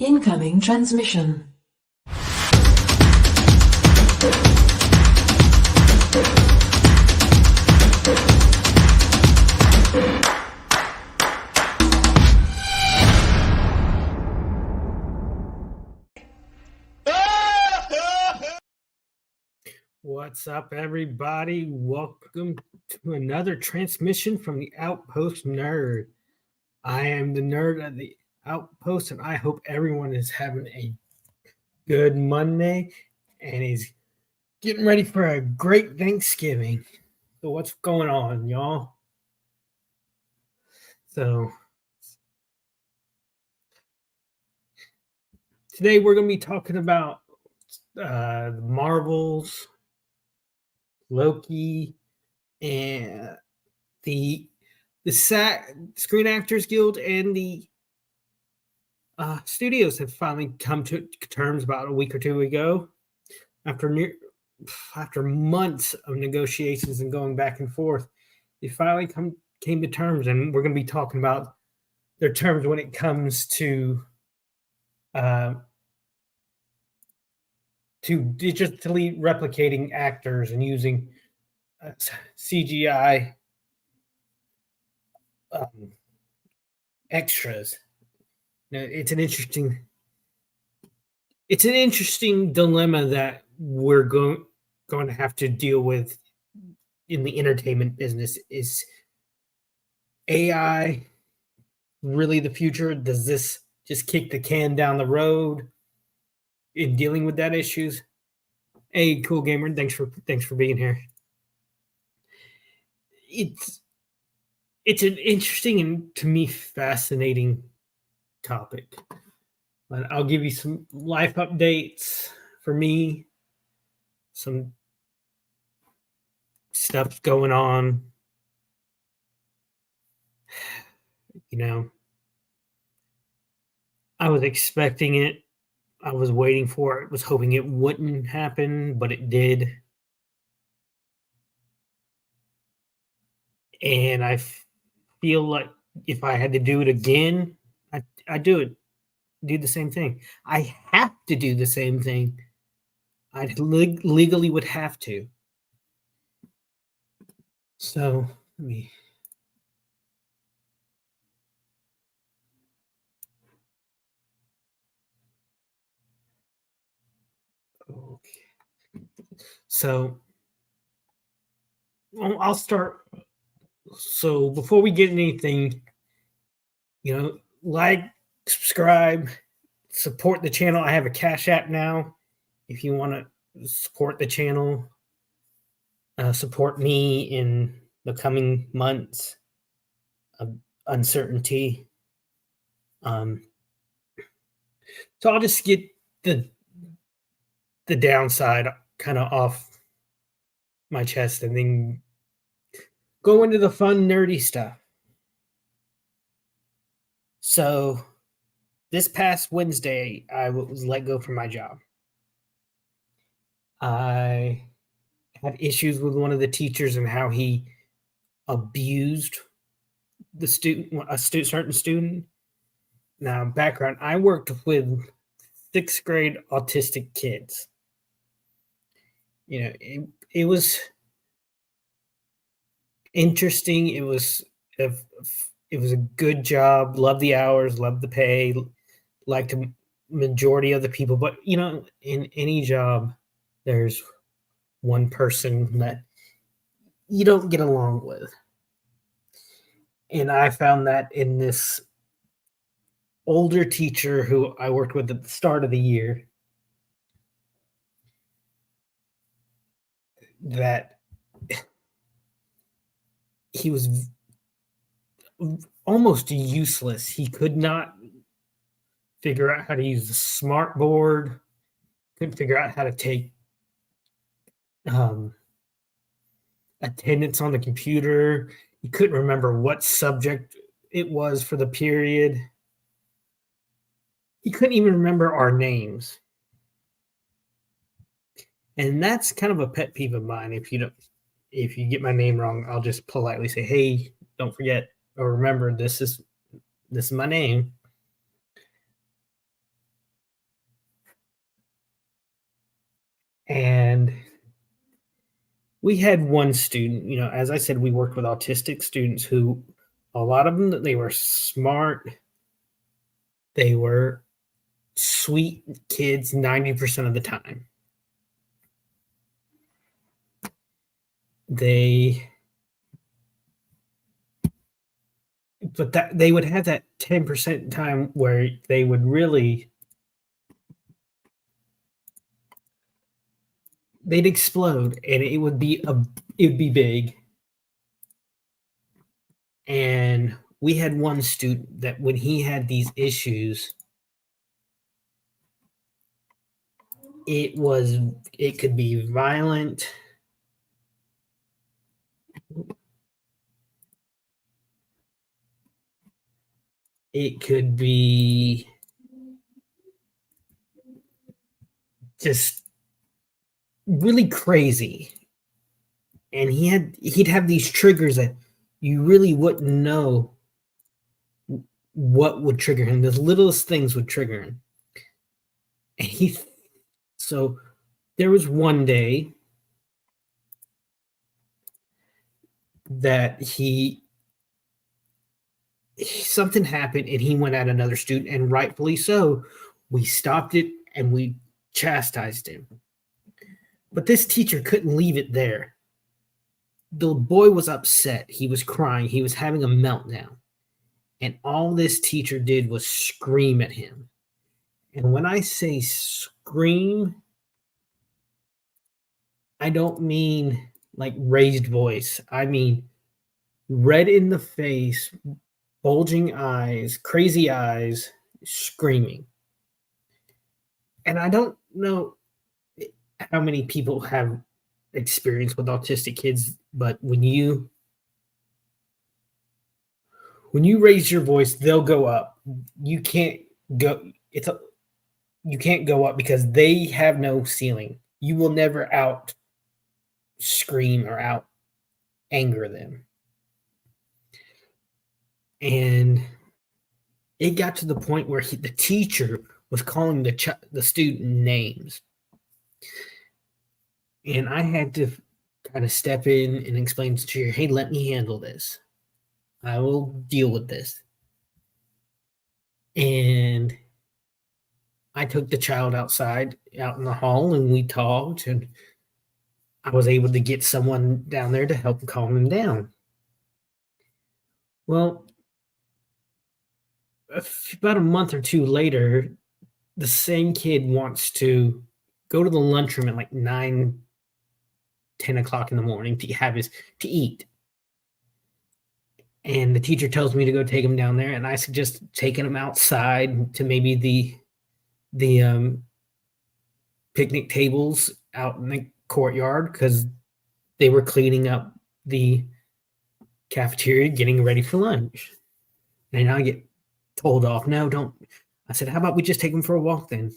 Incoming transmission. What's up, everybody? Welcome to another transmission from the Outpost Nerd. I am the nerd at the Outpost, and I hope everyone is having a good Monday and is getting ready for a great Thanksgiving. So what's going on, y'all? So today we're going to be talking about the Marvels, Loki, and the Screen Actors Guild and the studios have finally come to terms about a week or two ago, after months of negotiations and going back and forth. They finally came to terms, and we're going to be talking about their terms when it comes to digitally replicating actors and using CGI extras. Now, it's an interesting dilemma that we're going to have to deal with in the entertainment business. Is AI really the future? Does this just kick the can down the road in dealing with that issues? Hey, Cool Gamer, thanks for being here. It's an interesting and, to me, fascinating topic. But I'll give you some life updates for me, some stuff going on. You know, I was expecting it. I was waiting for it, was hoping it wouldn't happen, but it did. And I feel like if I had to do it again, I'd do it. Do the same thing. I have to do the same thing. I legally would have to. So let me. Okay. So I'll start. So before we get anything, like, subscribe, support the channel. I have a Cash App now. If you want to support the channel, support me in the coming months of uncertainty. So I'll just get the downside kind of off my chest and then go into the fun, nerdy stuff. So this past Wednesday, I was let go from my job. I had issues with one of the teachers and how he abused the certain student. Now, background, I worked with 6th grade autistic kids. It was interesting. It was a good job. Loved the hours, loved the pay, liked the majority of the people. But, in any job, there's one person that you don't get along with. And I found that in this older teacher who I worked with at the start of the year, that he was almost useless. He could not figure out how to use the smart board, couldn't figure out how to take attendance on the computer. He couldn't remember what subject it was for the period. He couldn't even remember our names. And that's kind of a pet peeve of mine. If you get my name wrong, I'll just politely say, "Hey, don't forget or remember this is my name." And we had one student, as I said, we worked with autistic students who a lot of them, they were smart, they were sweet kids 90% of the time. They but that they would have that 10% time where they would really they'd explode and it would be big. And we had one student that when he had these issues, it was it could be violent. It could be just really crazy. And he'd have these triggers that you really wouldn't know what would trigger him. The littlest things would trigger him. And so there was one day that something happened and he went at another student, and rightfully so. We stopped it and we chastised him. But this teacher couldn't leave it there. The boy was upset. He was crying. He was having a meltdown. And all this teacher did was scream at him. And when I say scream, I don't mean like raised voice. I mean red in the face, bulging eyes, crazy eyes, screaming. And I don't know how many people have experience with autistic kids, but when you raise your voice, they'll go up. You can't go you can't go up because they have no ceiling. You will never out scream or out anger them. And it got to the point where the teacher was calling the student names. And I had to kind of step in and explain to the teacher, hey, let me handle this. I will deal with this. And I took the child outside, out in the hall, and we talked, and I was able to get someone down there to help calm him down. Well, about a month or two later, the same kid wants to go to the lunchroom at like 9, 10 o'clock in the morning to eat. And the teacher tells me to go take him down there, and I suggest taking him outside to maybe the picnic tables out in the courtyard because they were cleaning up the cafeteria, getting ready for lunch. And I get told off. No, don't. I said, how about we just take him for a walk then?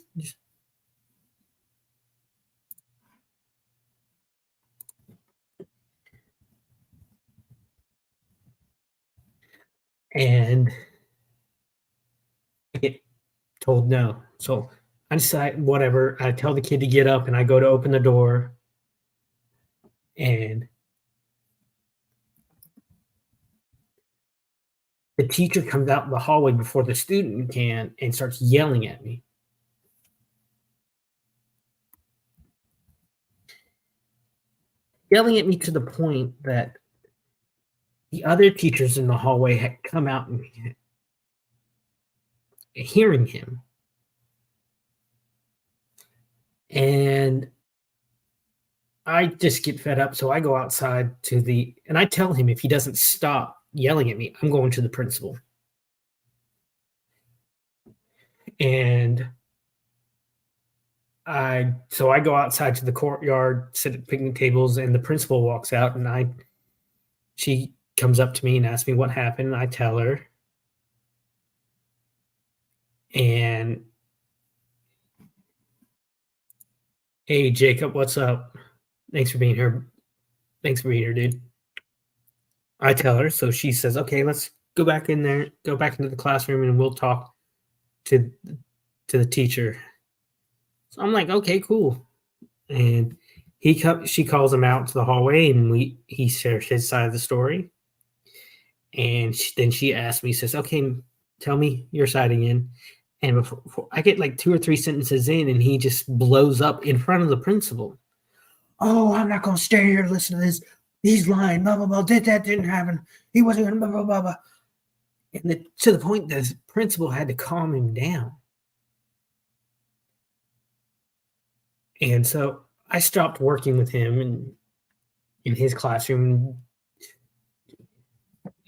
And I get told no. So I decide, whatever. I tell the kid to get up, and I go to open the door, and the teacher comes out in the hallway before the student can and starts yelling at me. Yelling at me to the point that the other teachers in the hallway had come out and hearing him. And I just get fed up. So I go outside and I tell him if he doesn't stop yelling at me, I'm going to the principal. And so I go outside to the courtyard, sit at picnic tables, and the principal walks out, and she comes up to me and asks me what happened, and I tell her. And hey, Jacob, what's up? Thanks for being here. Thanks for being here, dude. I tell her, so she says, okay, let's go back in there, go back into the classroom, and we'll talk to the teacher. So I'm like, okay, cool. And she calls him out to the hallway, and he shares his side of the story. And then she asks me, says, "Okay, tell me your side again." And before I get like 2 or 3 sentences in, and he just blows up in front of the principal. "Oh, I'm not gonna stay here to listen to this. He's lying. Blah blah blah. That didn't happen. He wasn't gonna blah blah blah blah." And to the point that the principal had to calm him down. And so I stopped working with him in his classroom.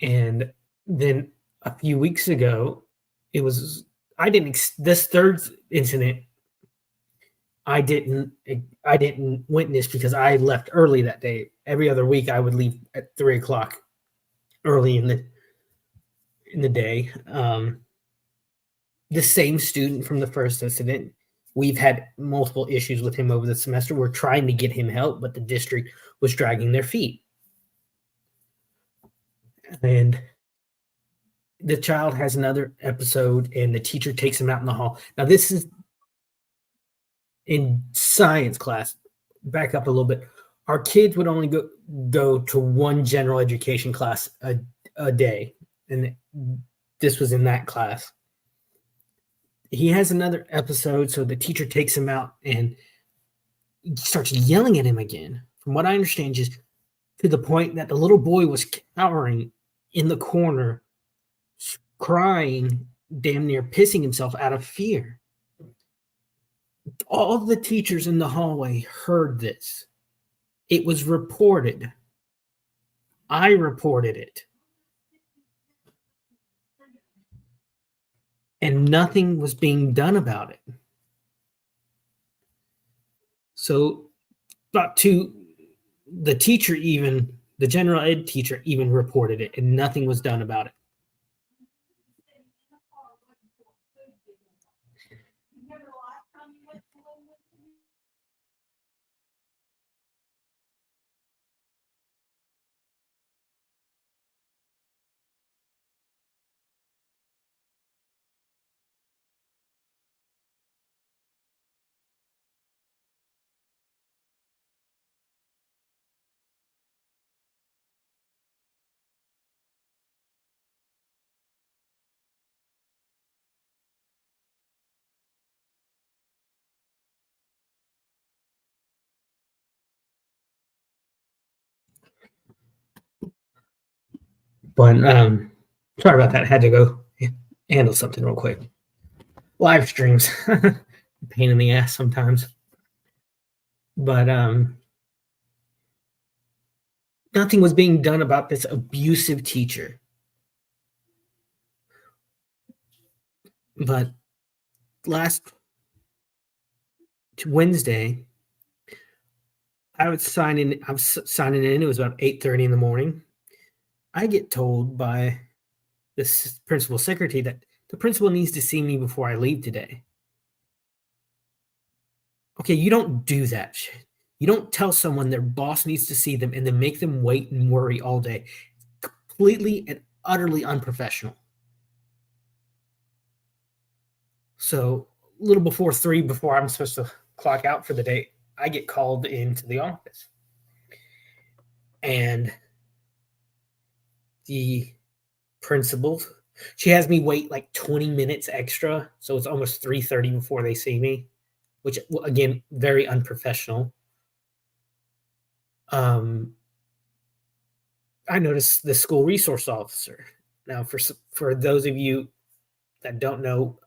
And then a few weeks ago, it was I didn't this third incident I didn't witness because I left early that day. Every other week I would leave at 3 o'clock early in the day. The same student from the first incident, we've had multiple issues with him over the semester. We're trying to get him help, but the district was dragging their feet. And the child has another episode, and the teacher takes him out in the hall. Now, this is in science class. Back up a little bit. Our kids would only go to one general education class a day, and this was in that class. He has another episode, so the teacher takes him out and starts yelling at him again. From what I understand, just to the point that the little boy was cowering in the corner, crying, damn near pissing himself out of fear. All the teachers in the hallway heard this. It was reported. I reported it. And nothing was being done about it. So, the teacher, even the general ed teacher, even reported it, and nothing was done about it. But sorry about that. I had to go handle something real quick. Live streams, pain in the ass sometimes. But nothing was being done about this abusive teacher. But last Wednesday, I was signing in. It was about 8:30 in the morning. I get told by this principal secretary that the principal needs to see me before I leave today. Okay, you don't do that shit. You don't tell someone their boss needs to see them and then make them wait and worry all day. Completely and utterly unprofessional. So a little before 3, before I'm supposed to clock out for the day, I get called into the office. And the principal, she has me wait like 20 minutes extra. So it's almost 3:30 before they see me, which, again, very unprofessional. I noticed the school resource officer. Now, for those of you that don't know,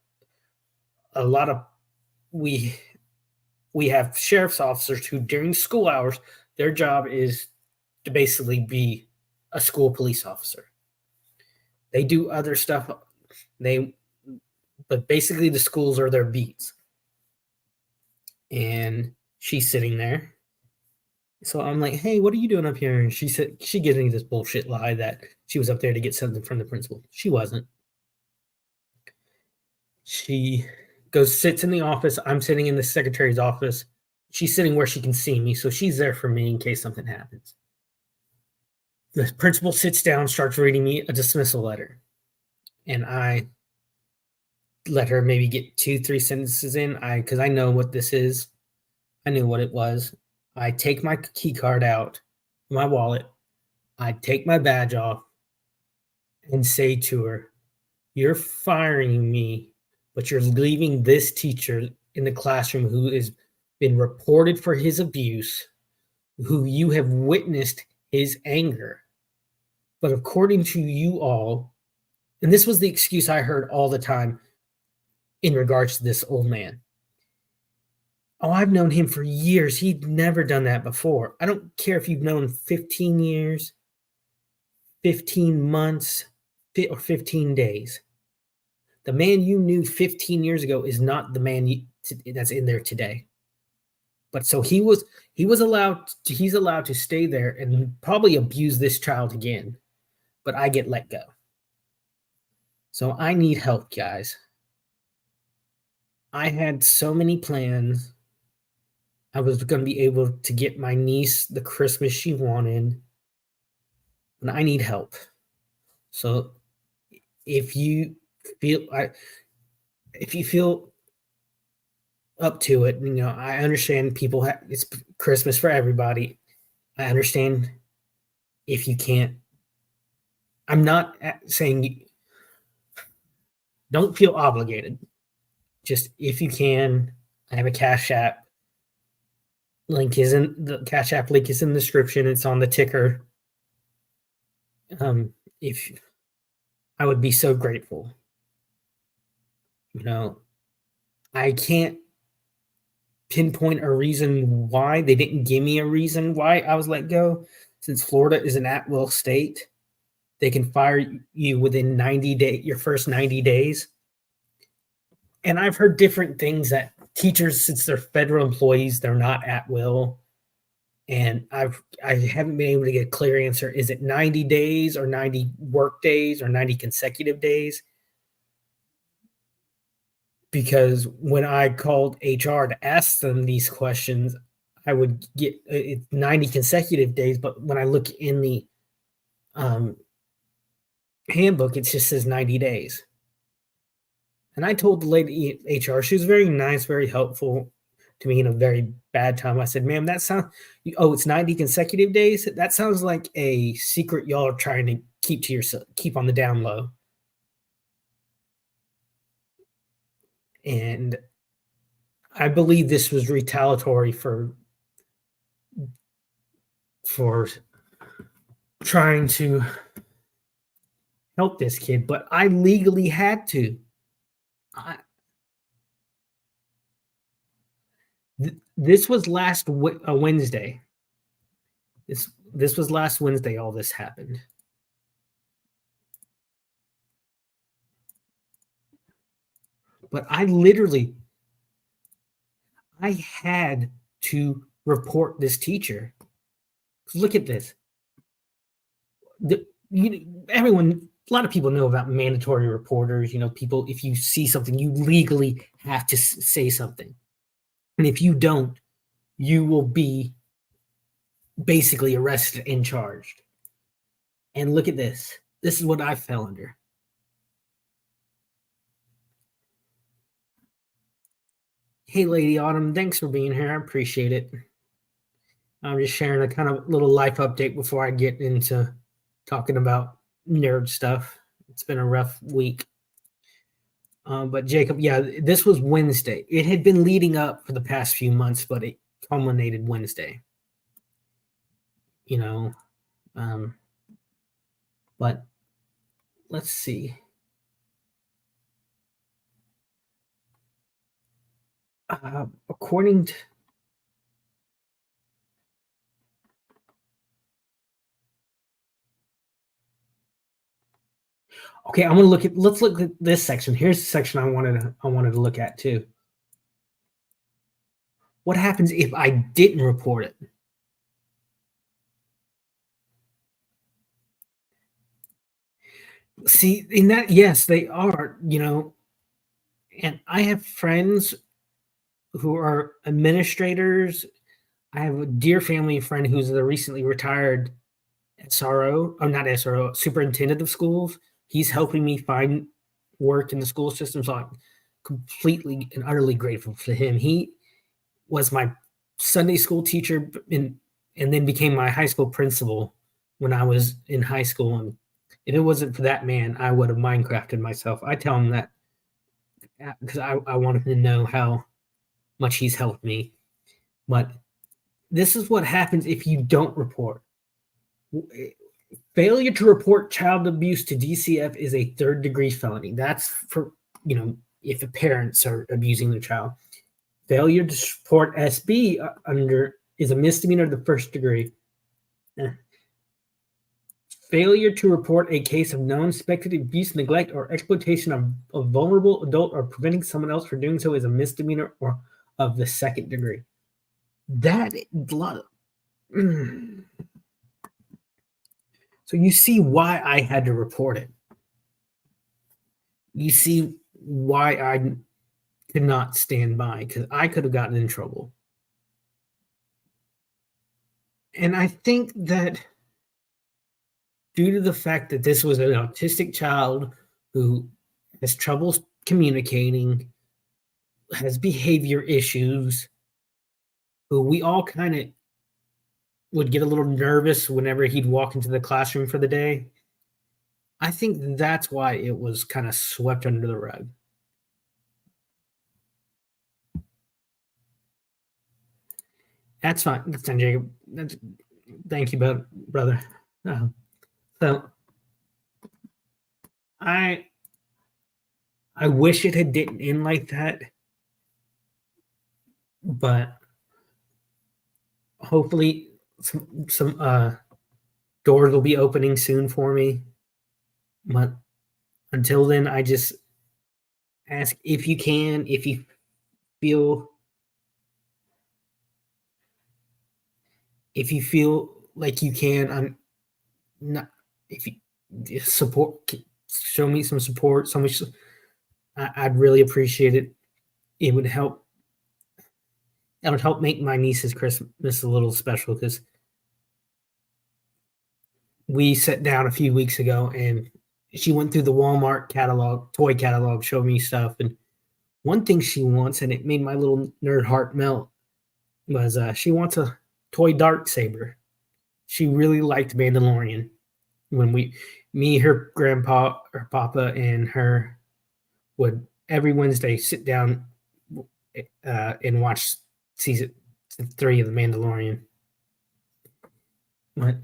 a lot of we have sheriff's officers who, during school hours, their job is to basically be a school police officer. They do other stuff. But basically the schools are their beats. And she's sitting there. So I'm like, "Hey, what are you doing up here?" And she gives me this bullshit lie that she was up there to get something from the principal. She wasn't. She sits in the office. I'm sitting in the secretary's office. She's sitting where she can see me, so she's there for me in case something happens. The principal sits down, starts reading me a dismissal letter, and I let her maybe get 2-3 sentences in, because I know what this is. I knew what it was. I take my key card out, my wallet, I take my badge off and say to her, "You're firing me, but you're leaving this teacher in the classroom who has been reported for his abuse, who you have witnessed his anger. But according to you all," and this was the excuse I heard all the time in regards to this old man. "Oh, I've known him for years. He'd never done that before." I don't care if you've known 15 years, 15 months, or 15 days. The man you knew 15 years ago is not the man that's in there today. But so he's allowed to stay there and probably abuse this child again. But I get let go. So I need help, guys. I had so many plans. I was going to be able to get my niece the Christmas she wanted, and I need help. So if you feel up to it, I understand it's Christmas for everybody. I understand if you can't. I'm not saying don't feel obligated. Just if you can, I have a Cash App. The Cash App link is in the description. It's on the ticker. If I would be so grateful. I can't pinpoint a reason why. They didn't give me a reason why I was let go. Since Florida is an at-will state, they can fire you within 90 days, your first 90 days. And I've heard different things that teachers, since they're federal employees, they're not at will. And I haven't been able to get a clear answer. Is it 90 days or 90 work days or 90 consecutive days? Because when I called HR to ask them these questions, I would get 90 consecutive days. But when I look in the handbook, it just says 90 days. And I told the lady HR, she was very nice, very helpful to me in a very bad time. I said, "Ma'am, it's 90 consecutive days? That sounds like a secret y'all are trying to keep on the down low." And I believe this was retaliatory for trying to help this kid, but I legally had to. This was last Wednesday. This was last Wednesday. All this happened. But I had to report this teacher. Look at this. Everyone, a lot of people know about mandatory reporters. People, if you see something, you legally have to say something. And if you don't, you will be basically arrested and charged. And look at this. This is what I fell under. Hey, Lady Autumn, thanks for being here. I appreciate it. I'm just sharing a kind of little life update before I get into talking about nerd stuff. It's been a rough week. But Jacob, yeah, this was Wednesday. It had been leading up for the past few months, but it culminated Wednesday. But let's see. According to okay, let's look at this section. Here's the section I wanted to look at too. What happens if I didn't report it? See, in that, yes, they are, and I have friends who are administrators. I have a dear family friend who's the recently retired SRO, or not SRO, superintendent of schools. He's helping me find work in the school system. So I'm completely and utterly grateful for him. He was my Sunday school teacher and then became my high school principal when I was in high school. And if it wasn't for that man, I would have Minecrafted myself. I tell him that because I want him to know how much he's helped me. But this is what happens if you don't report. Failure to report child abuse to DCF is a third-degree felony. That's for, if the parents are abusing their child. Failure to report SB under is a misdemeanor of the first degree. Failure to report a case of known suspected abuse, neglect, or exploitation of a vulnerable adult or preventing someone else from doing so is a misdemeanor or of the second degree. That so you see why I had to report it. You see why I could not stand by, because I could have gotten in trouble. And I think that due to the fact that this was an autistic child who has trouble communicating, has behavior issues, who we all kind of would get a little nervous whenever he'd walk into the classroom for the day, I think that's why it was kind of swept under the rug. That's fine. That's fine, Jacob. Thank you, brother. So I wish it had didn't end like that, but hopefully some doors will be opening soon for me. But until then, I just ask if you can, if you feel like you can, I'm not, if you support, show me some support, so much, I'd really appreciate it. It would help make my niece's Christmas a little special, because we sat down a few weeks ago and she went through the Walmart toy catalog, showed me stuff, and one thing she wants, and it made my little nerd heart melt, was she wants a toy Darksaber. She really liked Mandalorian. When me, her grandpa, her papa, and her would every Wednesday sit down and watch season 3 of The Mandalorian. But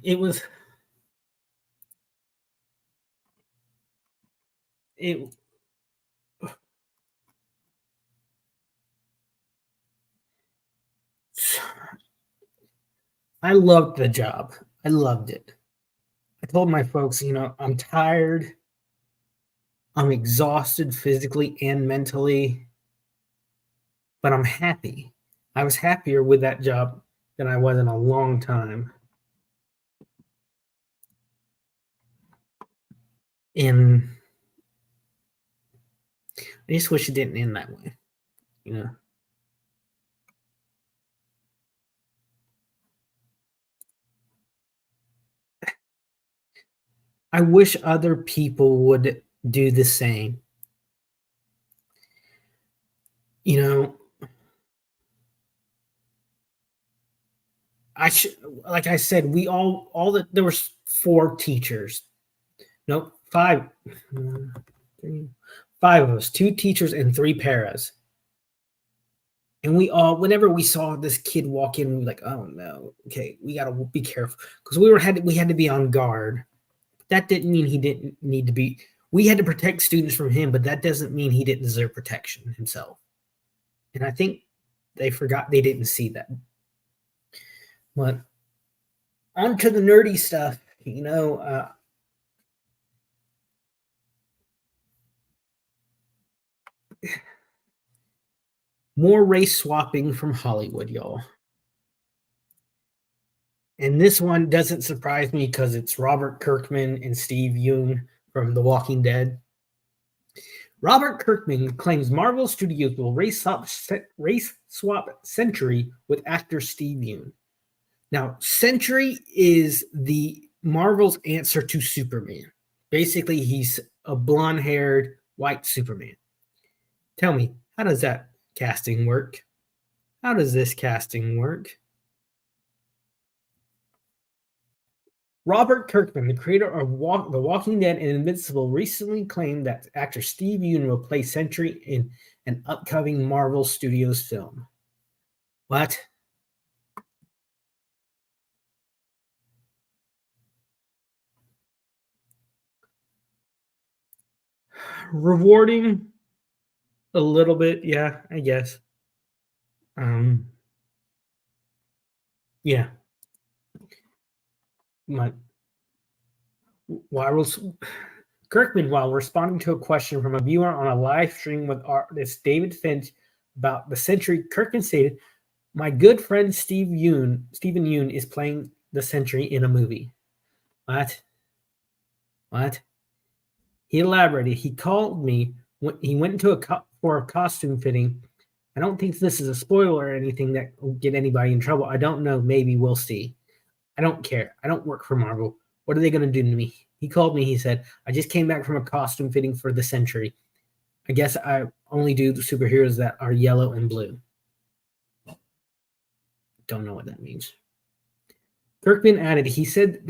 I loved the job. I loved it. I told my folks, I'm tired. I'm exhausted physically and mentally, but I'm happy. I was happier with that job than I was in a long time. And I just wish it didn't end that way, I wish other people would do the same. Like I said, there was 4 teachers. No, 5. 5 of us, 2 teachers and 3 paras. And whenever we saw this kid walk in, we were like, oh no, okay, we got to be careful, because we had to be on guard. That didn't mean he didn't need to be. We had to protect students from him, but that doesn't mean he didn't deserve protection himself. And I think they didn't see that. But on to the nerdy stuff, more race swapping from Hollywood, y'all. And this one doesn't surprise me, because it's Robert Kirkman and Steve Yeun from The Walking Dead. Robert Kirkman claims Marvel Studios will race swap Sentry with actor Steve Yeun. Now, Sentry is the Marvel's answer to Superman. Basically, he's a blonde-haired white Superman. Tell me, how does that casting work? How does this casting work? Robert Kirkman, the creator of The Walking Dead and Invincible, recently claimed that actor Steve Yeun will play Sentry in an upcoming Marvel Studios film. What? Rewarding a little bit, yeah, I guess. Um, yeah. My, while Kirkman, while responding to a question from a viewer on a live stream with artist David Finch about the Sentry, Kirkman stated, "My good friend Stephen Yeun, is playing the Sentry in a movie." What? What? He elaborated. He called me when he went into for a costume fitting. I don't think this is a spoiler or anything that will get anybody in trouble. I don't know. Maybe we'll see. I don't care. I don't work for Marvel. What are they going to do to me? He called me. He said, I just came back from a costume fitting for the Sentry. I guess I only do the superheroes that are yellow and blue. Don't know what that means. Kirkman added, he said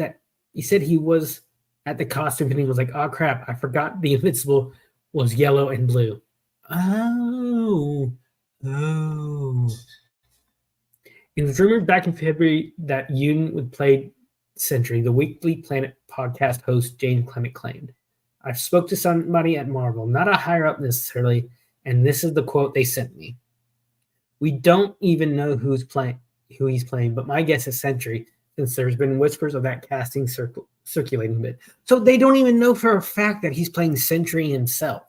he was at the costume fitting, was like, oh crap, I forgot the Invincible was yellow and blue. Oh. It was rumored back in February that Yeun would play Sentry, the Weekly Planet podcast host James Clement claimed. I spoke to somebody at Marvel, not a higher up necessarily, and this is the quote they sent me. We don't even know who he's playing, but my guess is Sentry, since there's been whispers of that casting circulating a bit. So they don't even know for a fact that he's playing Sentry himself.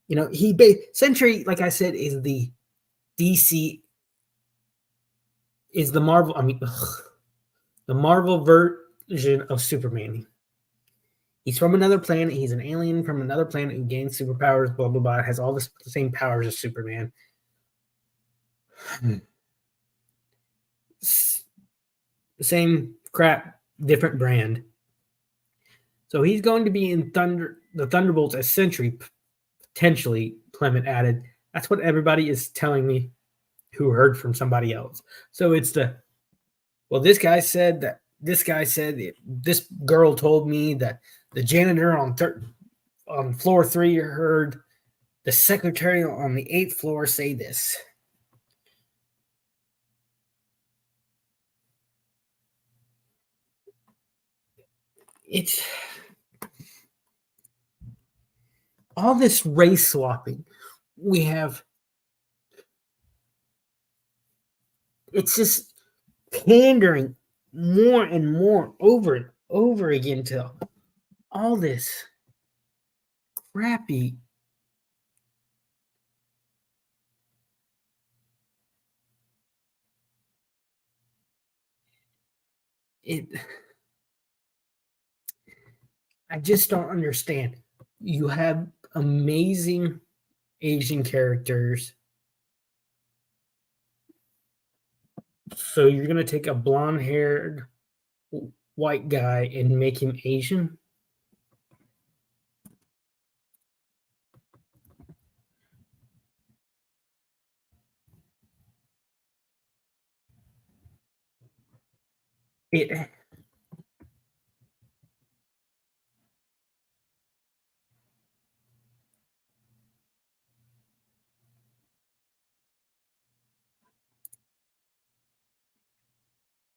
You know, Sentry, like I said, is the DC, is the Marvel, the Marvel version of Superman. He's from another planet. He's an alien from another planet who gains superpowers, blah, blah, blah. Has all the same powers as Superman. Same crap, different brand. So he's going to be in the Thunderbolts as Sentry, potentially, Clement added. That's what everybody is telling me who heard from somebody else. So it's this guy said that, this girl told me that the janitor on floor 3 heard the secretary on the 8th floor say this. It's all this race swapping. We have, it's just pandering more and more over and over again to all this crappy I just don't understand. You have amazing Asian characters. So you're going to take a blonde-haired white guy and make him Asian?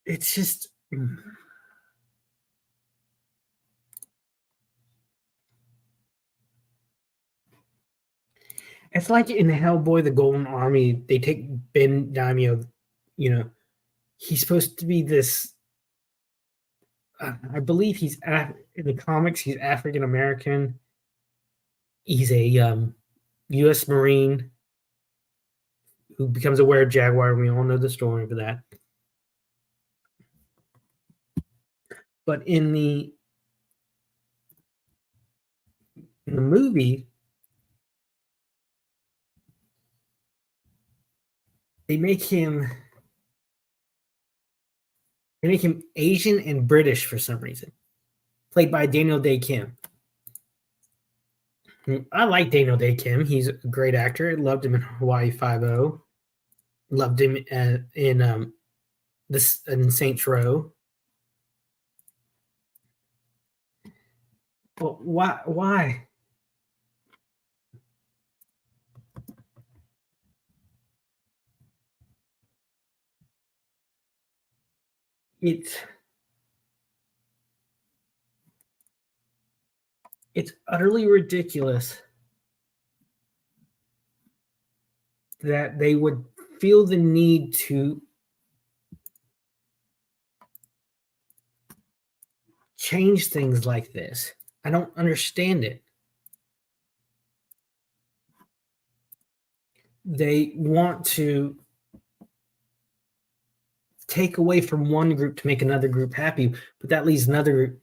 It's just it's like in Hellboy the Golden Army, they take Ben Daimio, he's supposed to be this, I believe he's in the comics, he's African American. He's a U.S. Marine who becomes a were-jaguar. We all know the story for that. But in the movie, they make him Asian and British for some reason, played by Daniel Day Kim. I like Daniel Day Kim. He's a great actor. I loved him in Hawaii Five-0. Loved him in this in Saints Row. But why? Why? It's it's utterly ridiculous that they would feel the need to change things like this. I don't understand it. They want to take away from one group to make another group happy, but that leaves another group.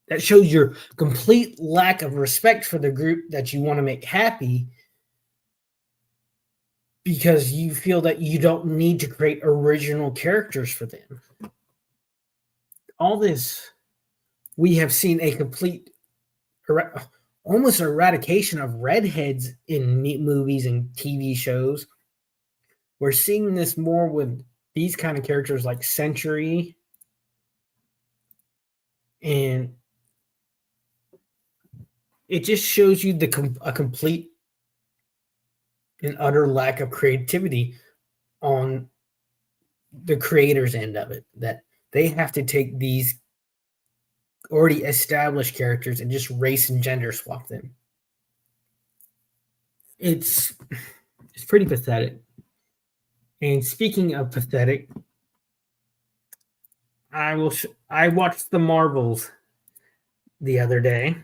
That shows your complete lack of respect for the group that you want to make happy, because you feel that you don't need to create original characters for them. All this, we have seen a complete, almost eradication of redheads in movies and TV shows. We're seeing this more with these kind of characters like Century, and it just shows you a complete and utter lack of creativity on the creators' end of it, that they have to take these already established characters and just race and gender swap them. It's pretty pathetic. And speaking of pathetic, I watched the Marvels the other day,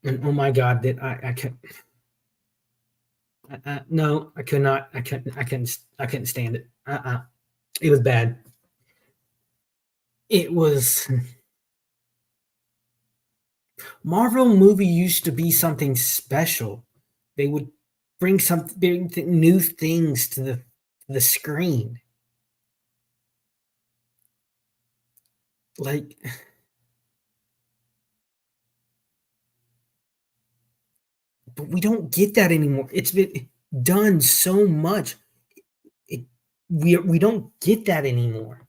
and oh my god, did I can't. No, I could not. I couldn't stand it. It was bad. It was. Marvel movie used to be something special. They would bring new things to the screen. Like, but we don't get that anymore. It's been done so much. We don't get that anymore.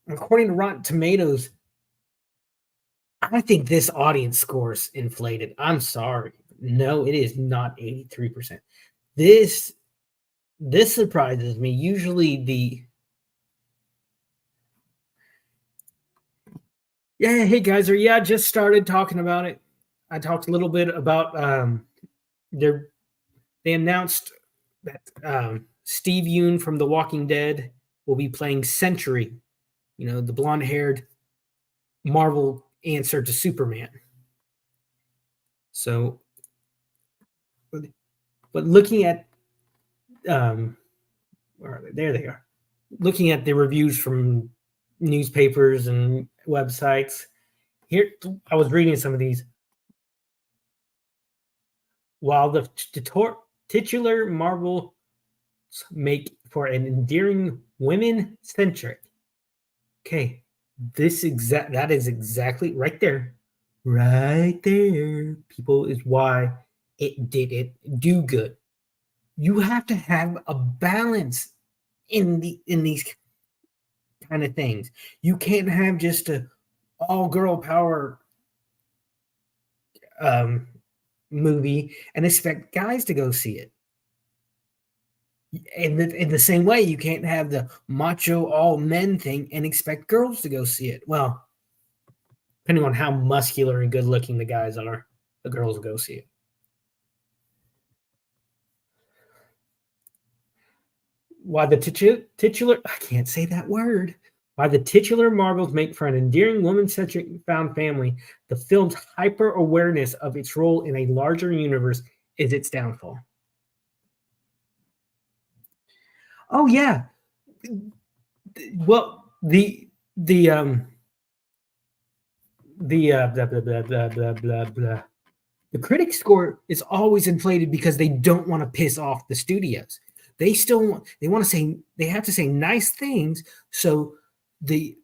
According to Rotten Tomatoes, I think this audience score is inflated. I'm sorry. No, it is not 83%. This surprises me. Usually hey guys, just started talking about it. I talked a little bit about they announced that Steve Yeun from The Walking Dead will be playing Sentry, the blonde-haired Marvel answer to Superman. So, but looking at where are they? There they are. Looking at the reviews from newspapers and websites, here I was reading some of these. While the titular Marvel make for an endearing women-centric. Okay, that is exactly right there. Right there, people, is why it do good. You have to have a balance in these kind of things. You can't have just a all girl power movie and expect guys to go see it. In the same way, you can't have the macho all men thing and expect girls to go see it. Well, depending on how muscular and good looking the guys are, the girls will go see it. Why the titular, I can't say that word. Why the titular Marvels make for an endearing woman-centric found family, the film's hyper-awareness of its role in a larger universe is its downfall. Oh yeah. Well, the critic score is always inflated because they don't want to piss off the studios. They want to say, they have to say nice things so the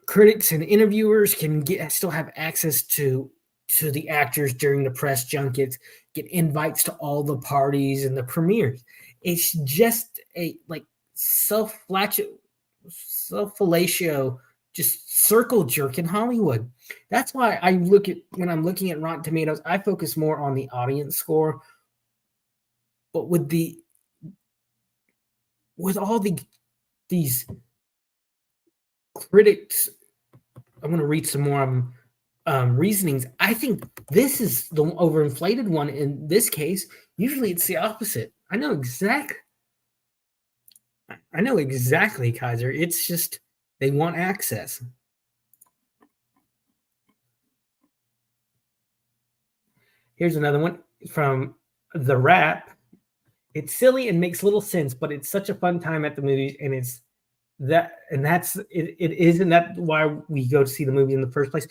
critics and interviewers can still have access to to the actors during the press junkets, get invites to all the parties and the premieres. It's just a like self-fellatio, just circle jerk in Hollywood. That's why I look at when I'm looking at Rotten Tomatoes, I focus more on the audience score. But with all these critics, I'm going to read some more reasonings. I think this is the overinflated one in this case. Usually it's the opposite. I know exactly, Kaiser. It's just they want access. Here's another one from The Rap. It's silly and makes little sense, but it's such a fun time at the movies, and it isn't that why we go to see the movie in the first place.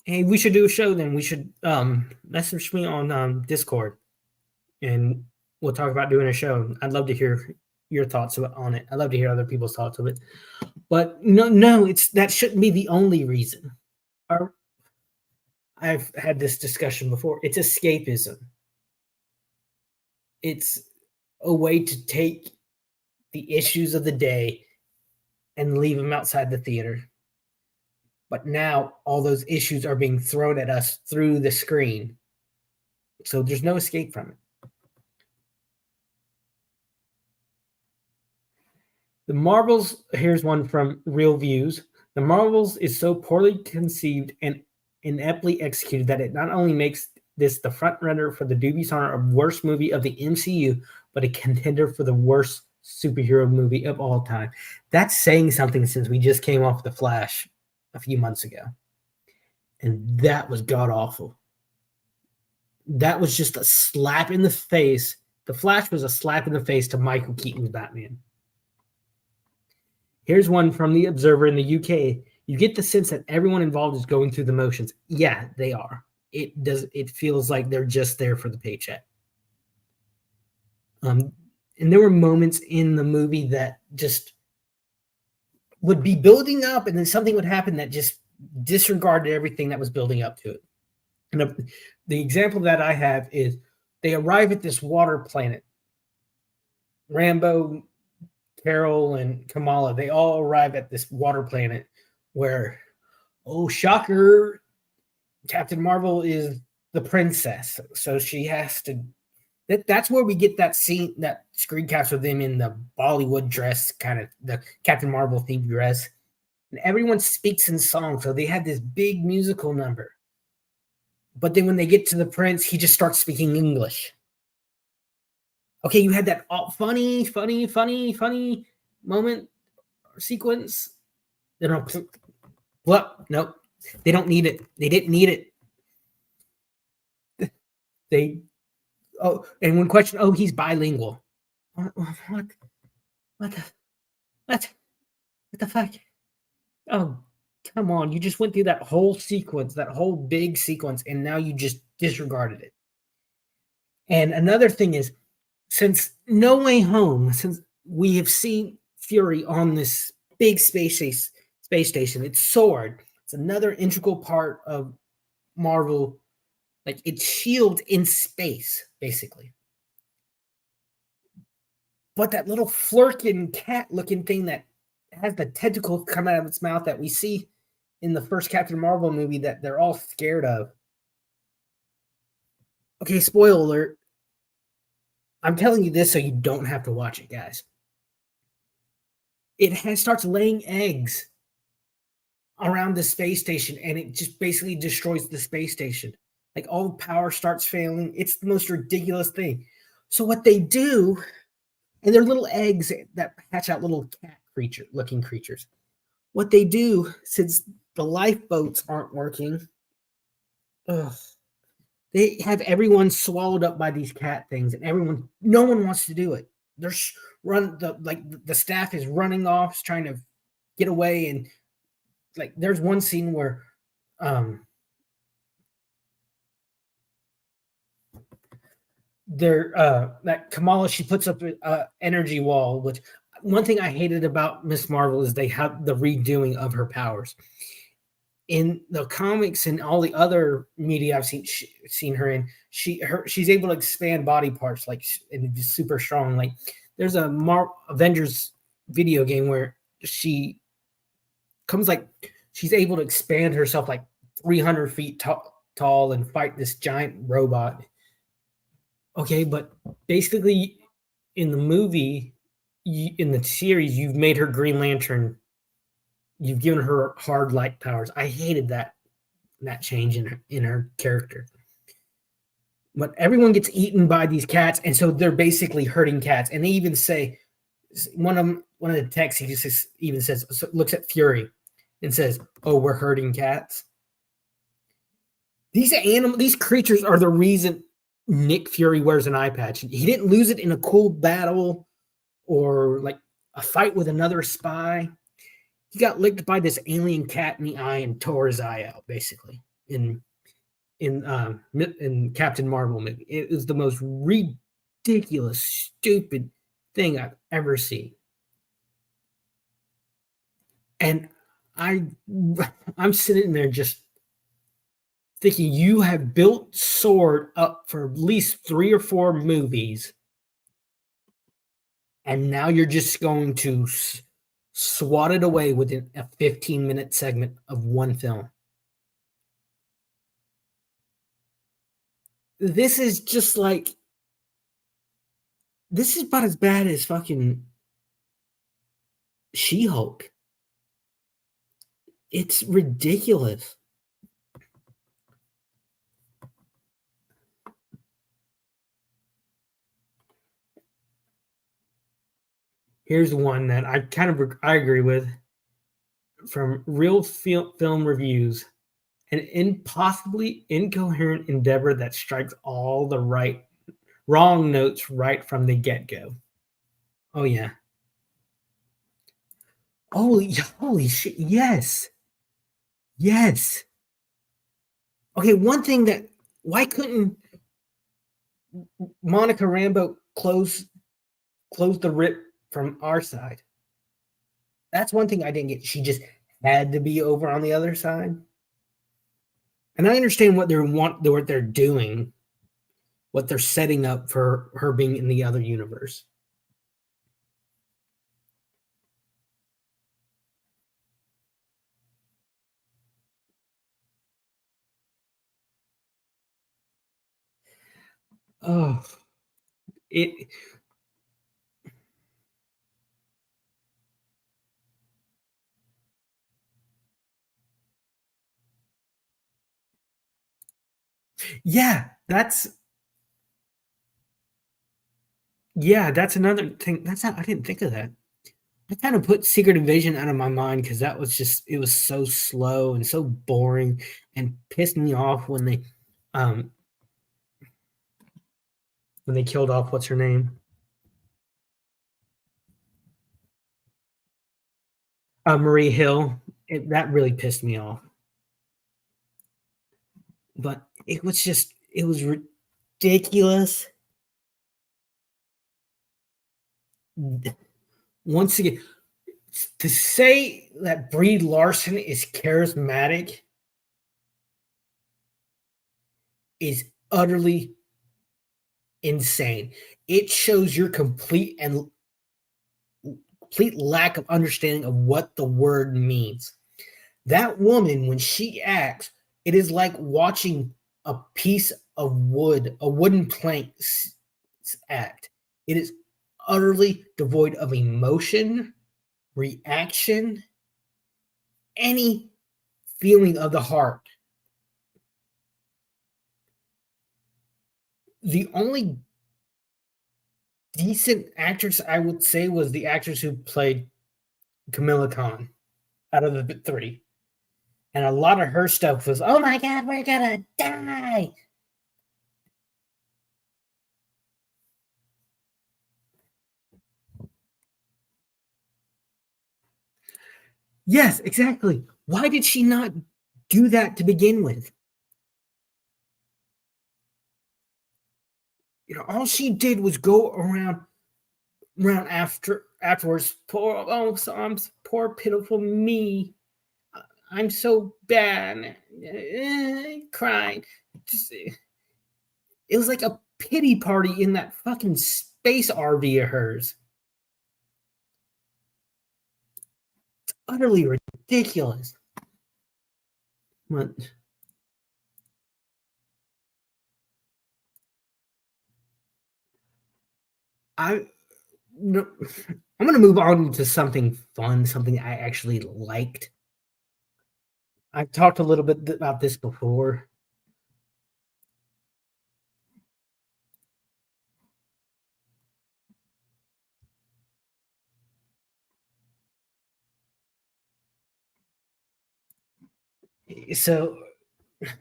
Hey, we should do a show then. We should message me on Discord, and we'll talk about doing a show. I'd love to hear your thoughts on it. I'd love to hear other people's thoughts of it. But no, that shouldn't be the only reason. I've had this discussion before. It's escapism. It's a way to take the issues of the day and leave them outside the theater. But now all those issues are being thrown at us through the screen. So there's no escape from it. The Marvels, here's one from Real Views. The Marvels is so poorly conceived and ineptly executed that it not only makes this the front runner for the dubious honor of worst movie of the MCU, but a contender for the worst superhero movie of all time. That's saying something since we just came off The Flash a few months ago. And that was god-awful. That was just a slap in the face. The Flash was a slap in the face to Michael Keaton's Batman. Here's one from The Observer in the UK. You get the sense that everyone involved is going through the motions. Yeah, they are. It feels like they're just there for the paycheck. And there were moments in the movie that just would be building up, and then something would happen that just disregarded everything that was building up to it. And the example that I have is they arrive at this water planet. Rambo, Carol, and Kamala, they all arrive at this water planet where, oh, shocker, Captain Marvel is the princess. So she has to, that's where we get that scene, that screen capture of them in the Bollywood dress, kind of the Captain Marvel themed dress. And everyone speaks in song. So they had this big musical number. But then when they get to the prince, he just starts speaking English. Okay, you had that funny moment or sequence. Nope. They don't need it. They didn't need it. And one question, he's bilingual. What the fuck? Oh, come on. You just went through that whole sequence, that whole big sequence, and now you just disregarded it. And another thing is, since No Way Home, since we have seen Fury on this big space station, it's Sword. It's another integral part of Marvel. Like, it's S.H.I.E.L.D. in space, basically. But that little flirkin cat-looking thing that has the tentacle come out of its mouth that we see in the first Captain Marvel movie that they're all scared of. Okay, spoiler alert. I'm telling you this so you don't have to watch it, guys. It starts laying eggs around the space station, and it just basically destroys the space station. Like, all the power starts failing. It's the most ridiculous thing. So what they do, and they're little eggs that hatch out little cat-looking creatures. What they do, since the lifeboats aren't working, they have everyone swallowed up by these cat things, and no one wants to do it. The staff is running off, trying to get away, and like there's one scene where that Kamala, she puts up an energy wall, which one thing I hated about Miss Marvel is they have the redoing of her powers. In the comics and all the other media I've seen her in, she's able to expand body parts like and be super strong. Like there's a Avengers video game where she comes like she's able to expand herself like 300 feet tall and fight this giant robot. Okay, but basically in the movie, in the series, you've made her Green Lantern. You've given her hard light powers. I hated that change in her character. But everyone gets eaten by these cats, and so they're basically hurting cats. And they even say one of the texts he just even says looks at Fury and says, "Oh, we're hurting cats." These creatures are the reason Nick Fury wears an eye patch. He didn't lose it in a cool battle or like a fight with another spy. He got licked by this alien cat in the eye and tore his eye out, basically, in Captain Marvel movie. It was the most ridiculous, stupid thing I've ever seen. And I'm sitting there just thinking, you have built Sword up for at least 3 or 4 movies, and now you're just going to swat it away within a 15-minute segment of one film. This is just like, this is about as bad as fucking She-Hulk. It's ridiculous. Here's one that I agree with from Real Film Reviews. An impossibly incoherent endeavor that strikes all the wrong notes right from the get-go. Oh yeah. Holy shit, yes. Yes. Okay, one thing that, why couldn't Monica Rambeau close the rip from our side? That's one thing I didn't get. She just had to be over on the other side. And I understand what they're doing, what they're setting up for her being in the other universe. Oh, it. Yeah, that's another thing. I didn't think of that. I kind of put Secret Invasion out of my mind because that was just, it was so slow and so boring and pissed me off when they killed off what's her name, Marie Hill. That really pissed me off. But it was ridiculous. Once again, to say that Brie Larson is charismatic is utterly insane. It shows your complete lack of understanding of what the word means. That woman, when she acts, it is like watching a piece of wood, a wooden plank act. It is utterly devoid of emotion, reaction, any feeling of the heart. The only decent actress I would say was the actress who played Camilla Khan out of the 3. And a lot of her stuff was, oh my God, we're gonna die. Yes, exactly. Why did she not do that to begin with? All she did was go around afterwards, poor pitiful me. I'm so bad, crying. Just, it was like a pity party in that fucking space RV of hers. It's utterly ridiculous. But I, no, I'm going to move on to something fun, something I actually liked. I've talked a little bit about this before. So let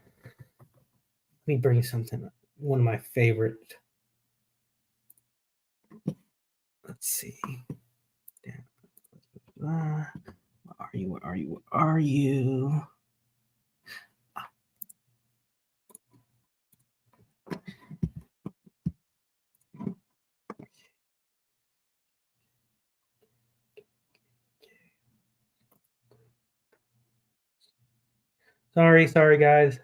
me bring something up. One of my favorite. Let's see. Where are you? Where are you? Where are you? Sorry, guys.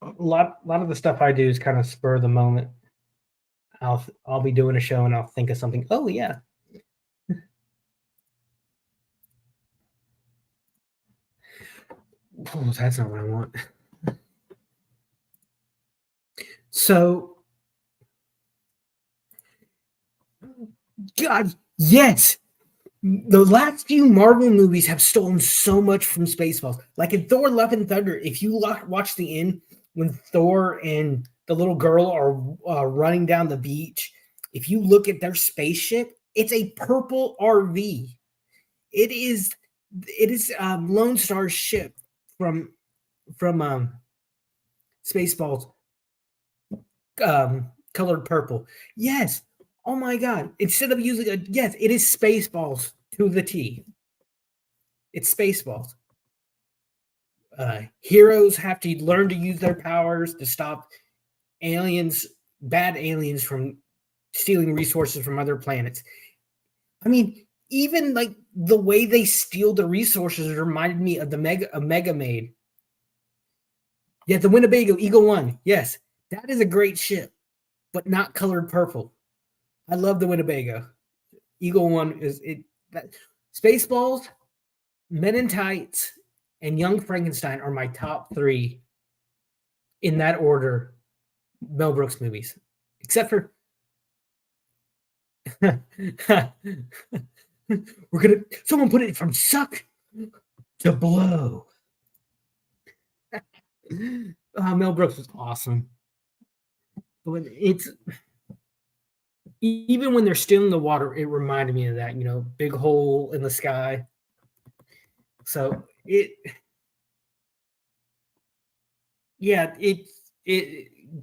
A lot of the stuff I do is kind of spur of the moment. I'll be doing a show and I'll think of something. Oh yeah. Oh, that's not what I want. So, God, yes. The last few Marvel movies have stolen so much from Spaceballs. Like in Thor: Love and Thunder, if you watch the end when Thor and the little girl are running down the beach, if you look at their spaceship, it's a purple RV. It is Lone Star's ship from Spaceballs, colored purple. Yes. Oh my God. Instead of using yes, it is Spaceballs to the T. It's Spaceballs. Heroes have to learn to use their powers to stop bad aliens from stealing resources from other planets. I mean, even like the way they steal the resources reminded me of the Mega Maid. Yeah, the Winnebago Eagle One. Yes, that is a great ship, but not colored purple. I love the Winnebago. Eagle One is it. Spaceballs, Men in Tights, and Young Frankenstein are my top three in that order. Mel Brooks movies, except for someone put it from suck to blow. Mel Brooks was awesome. But it's even when they're still in the water, it reminded me of that, big hole in the sky. So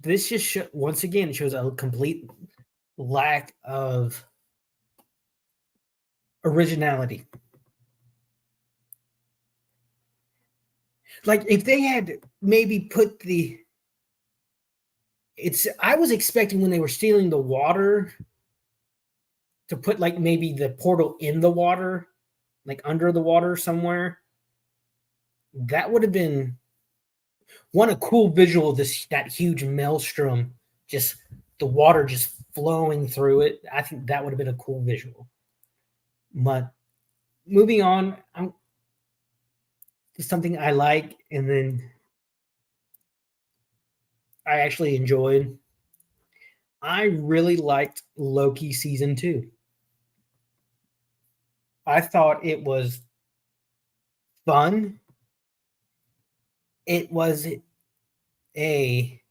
this just once again shows a complete lack of originality. Like if they had maybe put I was expecting when they were stealing the water to put like maybe the portal in the water, like under the water somewhere. That would have been a cool visual of that huge maelstrom, just the water just flowing through it. I think that would have been a cool visual. But moving on, something I like and then I actually enjoyed. I really liked Loki season 2. I thought it was fun. It was a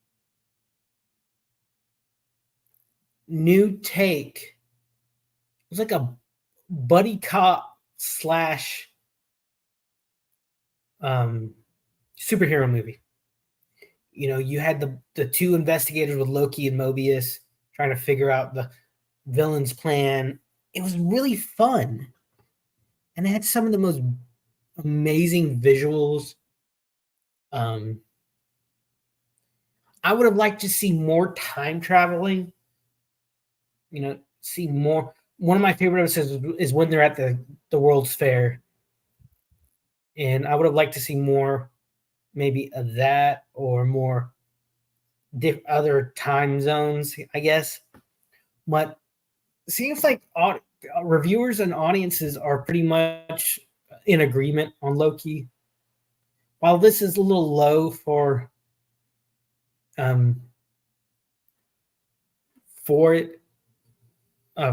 new take. It was like a buddy cop / superhero movie. You had the two investigators with Loki and Mobius trying to figure out the villain's plan. It was really fun. And it had some of the most amazing visuals. I would have liked to see more time traveling. See more one of my favorite episodes is when they're at the World's Fair, and I would have liked to see more, maybe of that or more other time zones, I guess. But it seems like reviewers and audiences are pretty much in agreement on Loki. While this is a little low um for it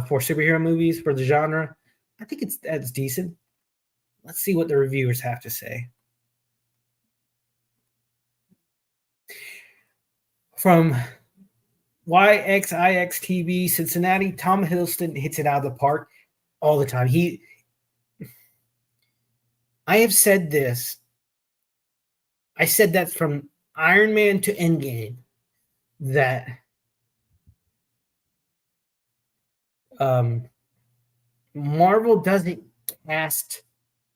for superhero movies for the genre, I think that's decent. Let's see what the reviewers have to say. From YXIXTV Cincinnati, Tom Hiddleston hits it out of the park all the time. I have said this. I said that from Iron Man to Endgame that Marvel doesn't cast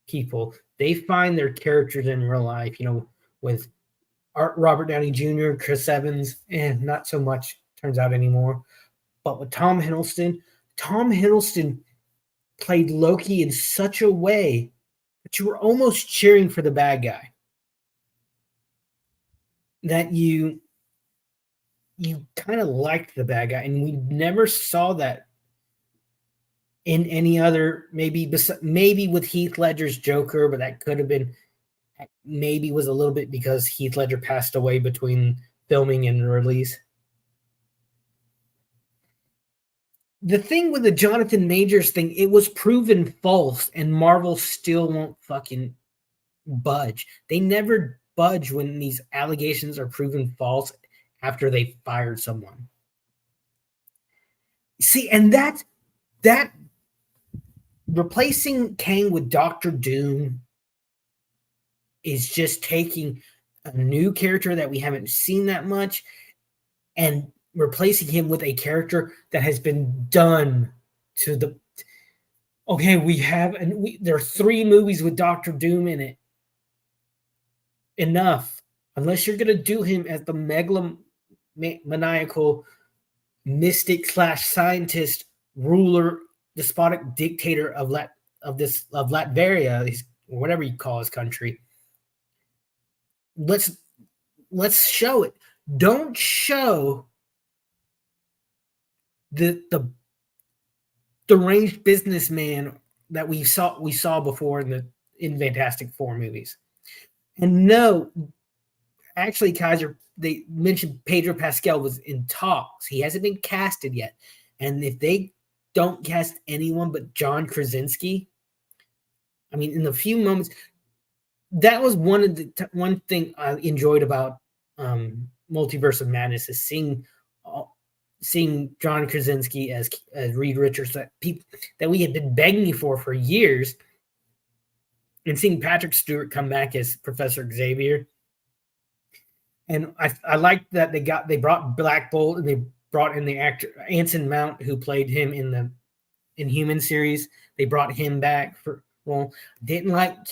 people. They find their characters in real life, with Robert Downey Jr., Chris Evans, and not so much turns out anymore. But with Tom Hiddleston played Loki in such a way that you were almost cheering for the bad guy. That you kind of liked the bad guy, and we never saw that in any other, maybe with Heath Ledger's Joker, but that could have been, maybe was a little bit because Heath Ledger passed away between filming and release. The thing with the Jonathan Majors thing, it was proven false, and Marvel still won't fucking budge. They never budge when these allegations are proven false after they fired someone. See, and that replacing Kang with Doctor Doom is just taking a new character that we haven't seen that much and replacing him with a character that has been done to the. Okay, there are 3 movies with Doctor Doom in it. Enough. Unless you're going to do him as the megalomaniacal mystic / scientist, ruler, despotic dictator of Latveria, whatever you call his country. Let's show it. Don't show the deranged businessman that we saw before in Fantastic Four movies. And no, actually, Kaiser, they mentioned Pedro Pascal was in talks. He hasn't been casted yet. And if they don't cast anyone but John Krasinski, I mean, in the few moments, that was one thing I enjoyed about Multiverse of Madness is seeing John Krasinski as Reed Richards, that we had been begging for years, and seeing Patrick Stewart come back as Professor Xavier. And I liked that they brought Black Bolt, and they brought in the actor Anson Mount, who played him in the Inhuman series. They brought him back I didn't like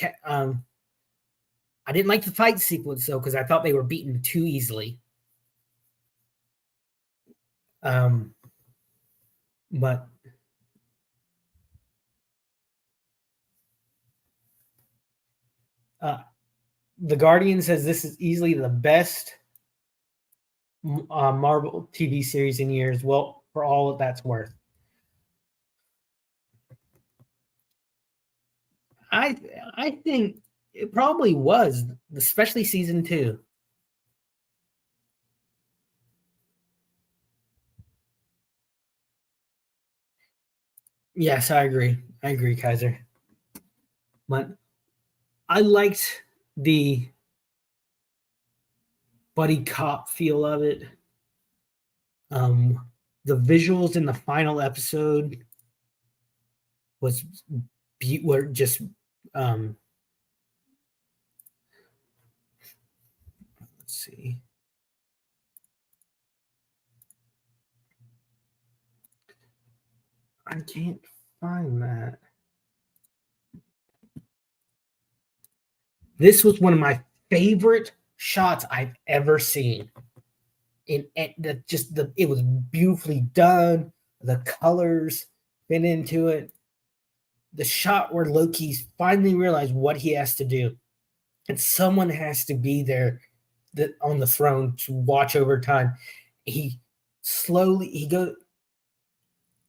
the fight sequence though, because I thought they were beaten too easily. But The Guardian says this is easily the best Marvel TV series in years. Well, for all that that's worth. I think it probably was, especially season 2. Yes, I agree. Kaiser. But I liked the buddy cop feel of it. The visuals in the final episode were just let's see. I can't find that. This was one of my favorite shots I've ever seen. It was beautifully done. The colors, been into it. The shot where Loki's finally realized what he has to do, and someone has to be there on the throne to watch over time. He slowly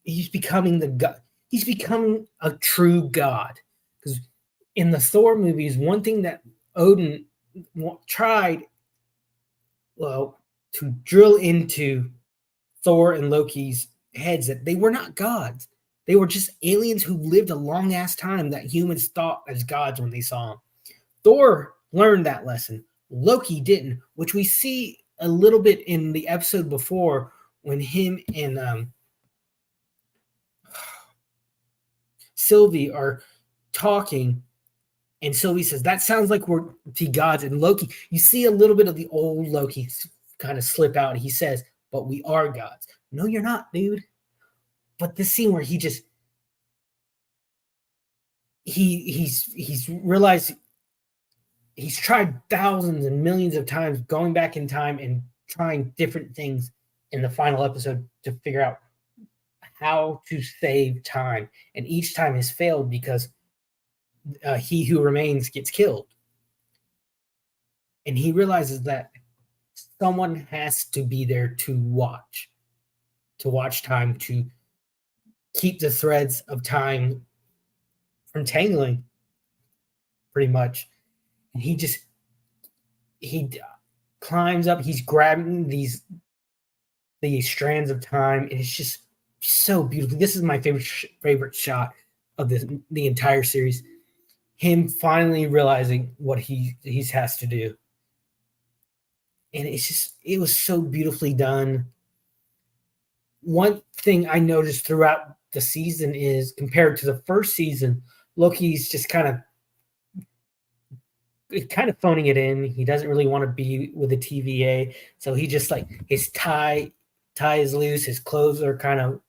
he's becoming the god. He's becoming a true god. Because in the Thor movies, one thing that Odin tried, well, to drill into Thor and Loki's heads that they were not gods. They were just aliens who lived a long ass time that humans thought as gods when they saw them. Thor learned that lesson. Loki didn't, which we see a little bit in the episode before when him and Sylvie are talking, and Sylvie says, "That sounds like we're the gods." And Loki, you see a little bit of the old Loki kind of slip out. He says, "But we are gods." No, you're not, dude. But this scene where he's realized he's tried thousands and millions of times going back in time and trying different things in the final episode to figure out how to save time, and each time has failed because he who remains gets killed. And he realizes that someone has to be there to watch time, to keep the threads of time from tangling, pretty much. And he climbs up, he's grabbing these strands of time, and it's just so beautiful. This is my favorite shot of the entire series. Him finally realizing what he has to do. And it was so beautifully done. One thing I noticed throughout the season is, compared to the first season, Loki's just kind of phoning it in. He doesn't really want to be with the TVA, so he just, like, his tie is loose, his clothes are kind of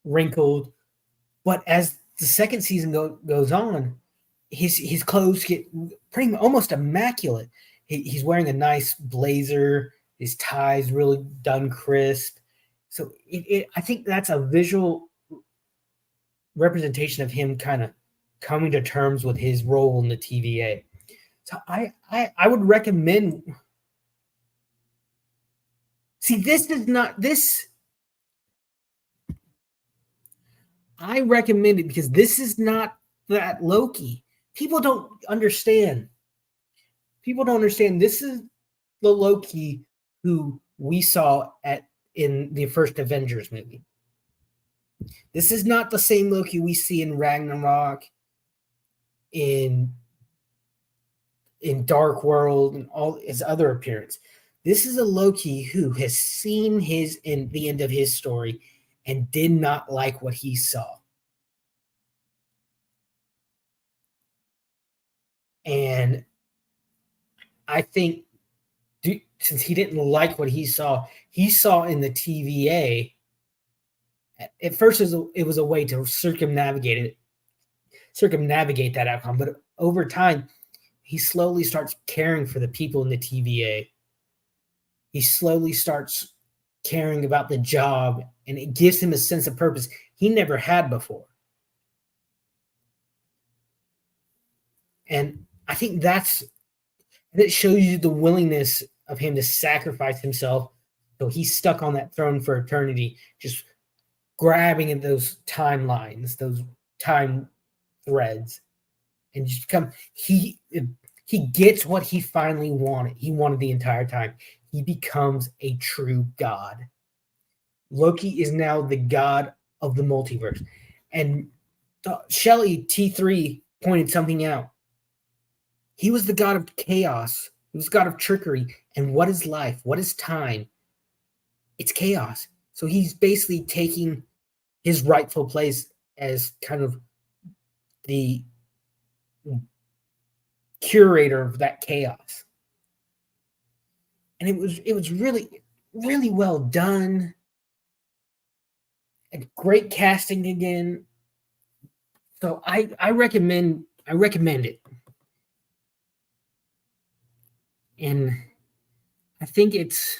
wrinkled. But as the second season goes on, his clothes get pretty almost immaculate. He's wearing a nice blazer. His tie's really done crisp. So I think that's a visual representation of him kind of coming to terms with his role in the TVA. So I would recommend. See, this is not this. I recommend it because this is not that Loki. People don't understand. This is the Loki who we saw in the first Avengers movie. This is not the same Loki we see in Ragnarok, in Dark World, and all his other appearance. This is a Loki who has seen the end of his story and did not like what he saw. And I think, since he didn't like what he saw in the TVA, at first it was a way to circumnavigate that outcome. But over time, he slowly starts caring for the people in the TVA. He slowly starts caring about the job, and it gives him a sense of purpose he never had before. And I think that shows you the willingness of him to sacrifice himself. So he's stuck on that throne for eternity, just grabbing at those timelines, those time threads, and just he gets what he finally wanted. He wanted the entire time. He becomes a true god. Loki is now the god of the multiverse. And Shelley T3 pointed something out. He was the god of chaos. He was the god of trickery. And what is life? What is time? It's chaos. So he's basically taking his rightful place as kind of the curator of that chaos. And it was really, really well done. And great casting again. So I recommend it. And I think it's,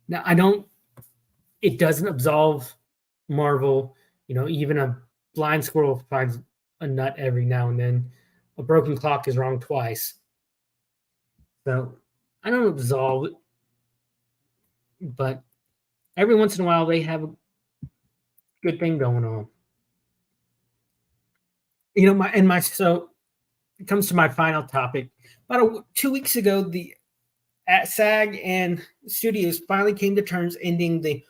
now I don't it doesn't absolve Marvel. Even a blind squirrel finds a nut every now and then. A broken clock is wrong twice. So I don't absolve it, but every once in a while they have a good thing going on. So it comes to my final topic. About 2 weeks ago, the at SAG and studios finally came to terms, ending the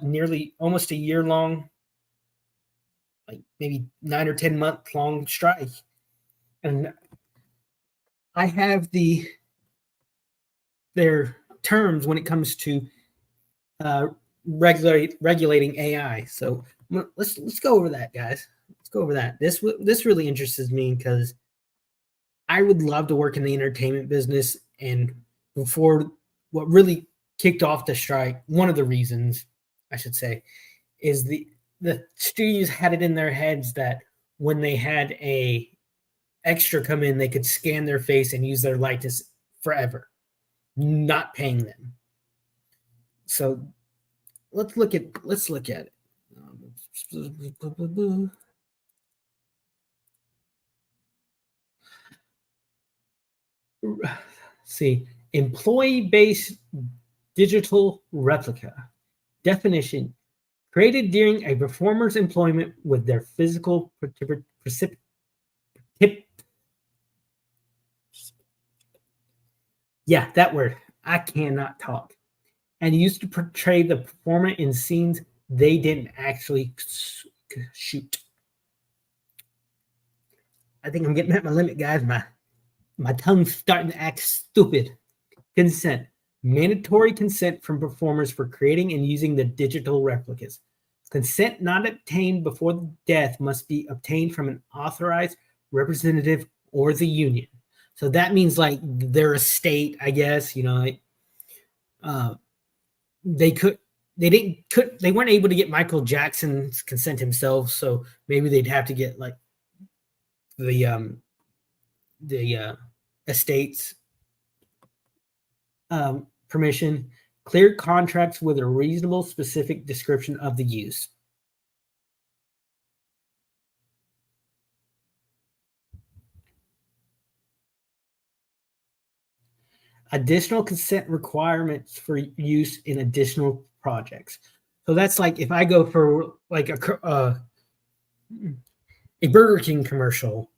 nearly almost a year long, like maybe 9 or 10 month long strike. And I have their terms when it comes to regulating AI. So let's go over that, guys. Let's go over that. This really interests me because I would love to work in the entertainment business. And before, what really kicked off the strike, one of the reasons I should say, is the studios had it in their heads that when they had a extra come in, they could scan their face and use their likeness forever, not paying them. So let's look at it. See, employee-based digital replica. Definition: created during a performer's employment with their physical yeah, that word. I cannot talk. And used to portray the performer in scenes they didn't actually shoot. I think I'm getting at my limit, guys. My tongue's starting to act stupid. Consent. Mandatory consent from performers for creating and using the digital replicas. Consent not obtained before death must be obtained from an authorized representative or the union. So that means like their estate, I guess. They weren't able to get Michael Jackson's consent himself, so maybe they'd have to get like the estate's permission. Clear contracts with a reasonable specific description of the use. Additional consent requirements for use in additional projects. So that's like if I go for like a Burger King commercial,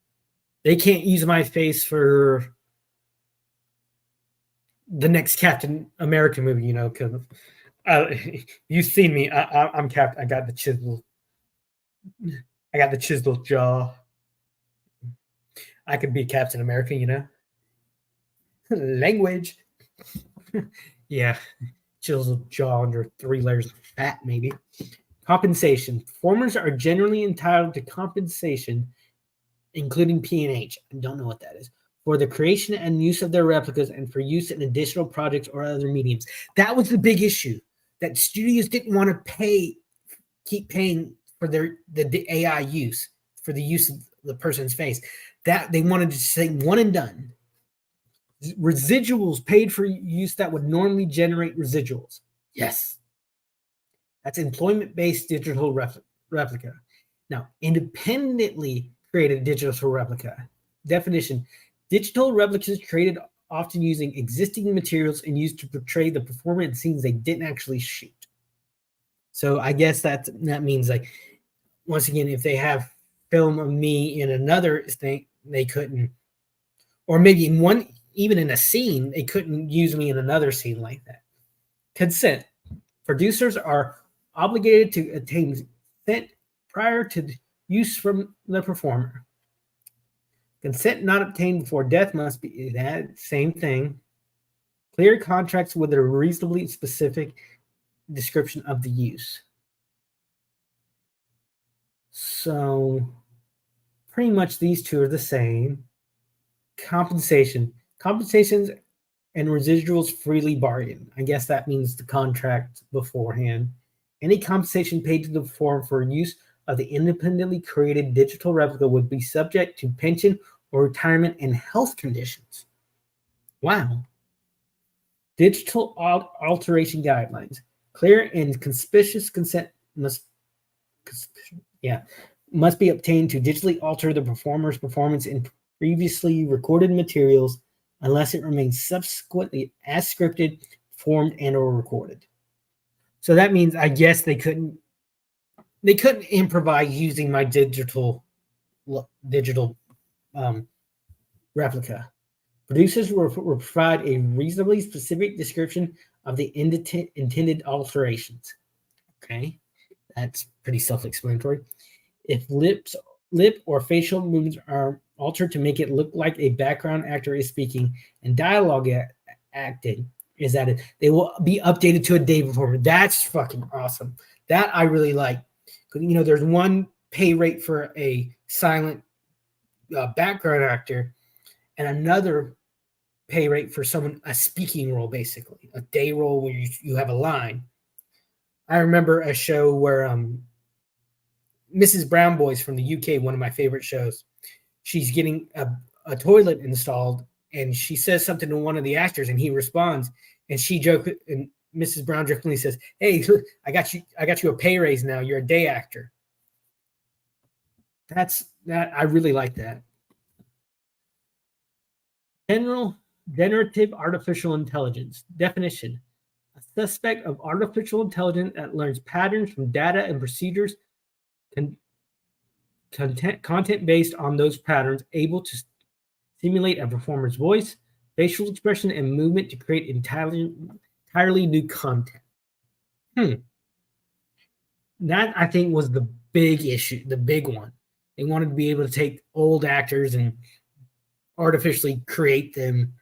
they can't use my face for the next Captain America movie, because you've seen me. I'm Captain. I got the chiseled jaw. I could be Captain America, Language. Yeah, chiseled jaw under 3 layers of fat, maybe. Compensation. Performers are generally entitled to compensation, including P&H. I don't know what that is. For the creation and use of their replicas and for use in additional projects or other mediums. That was the big issue, that studios didn't want to keep paying for the AI use, for the use of the person's face. That they wanted to say one and done. Residuals paid for use that would normally generate residuals. Yes. That's employment-based digital replica. Now, independently created digital replica. Definition: digital replicas created often using existing materials and used to portray the performer in scenes they didn't actually shoot. So I guess that means, like, once again, if they have film of me in another thing, they couldn't, or maybe even in a scene, they couldn't use me in another scene like that. Consent. Producers are obligated to obtain consent prior to use from the performer. Consent not obtained before death must be that same thing. Clear contracts with a reasonably specific description of the use. So pretty much these two are the same. Compensation. Compensations and residuals freely bargained. I guess that means the contract beforehand. Any compensation paid to the performer for use of the independently created digital replica would be subject to pension or retirement and health conditions. Wow. Digital alteration guidelines. Clear and conspicuous consent must be obtained to digitally alter the performer's performance in previously recorded materials unless it remains subsequently as scripted, formed, and or recorded. So that means I guess they couldn't improvise using my digital replica. Producers will provide a reasonably specific description of the intended alterations. Okay, that's pretty self-explanatory. If lip or facial movements are altered to make it look like a background actor is speaking and dialogue acting is added, they will be updated to a day performer. That's fucking awesome. That I really like. You know, there's one pay rate for a silent background actor and another pay rate for someone, a speaking role, basically a day role where you have a line. I remember a show where Mrs. Brown Boys from the UK, one of my favorite shows, she's getting a toilet installed and she says something to one of the actors and he responds and and Mrs. Brown jokingly says, "Hey, I got you a pay raise now. You're a day actor." I really like that. Generative artificial intelligence. Definition: a suspect of artificial intelligence that learns patterns from data and procedures, content based on those patterns, able to simulate a performer's voice, facial expression, and movement to create entirely new content. That, I think, was the big issue, the big one. They wanted to be able to take old actors and artificially create them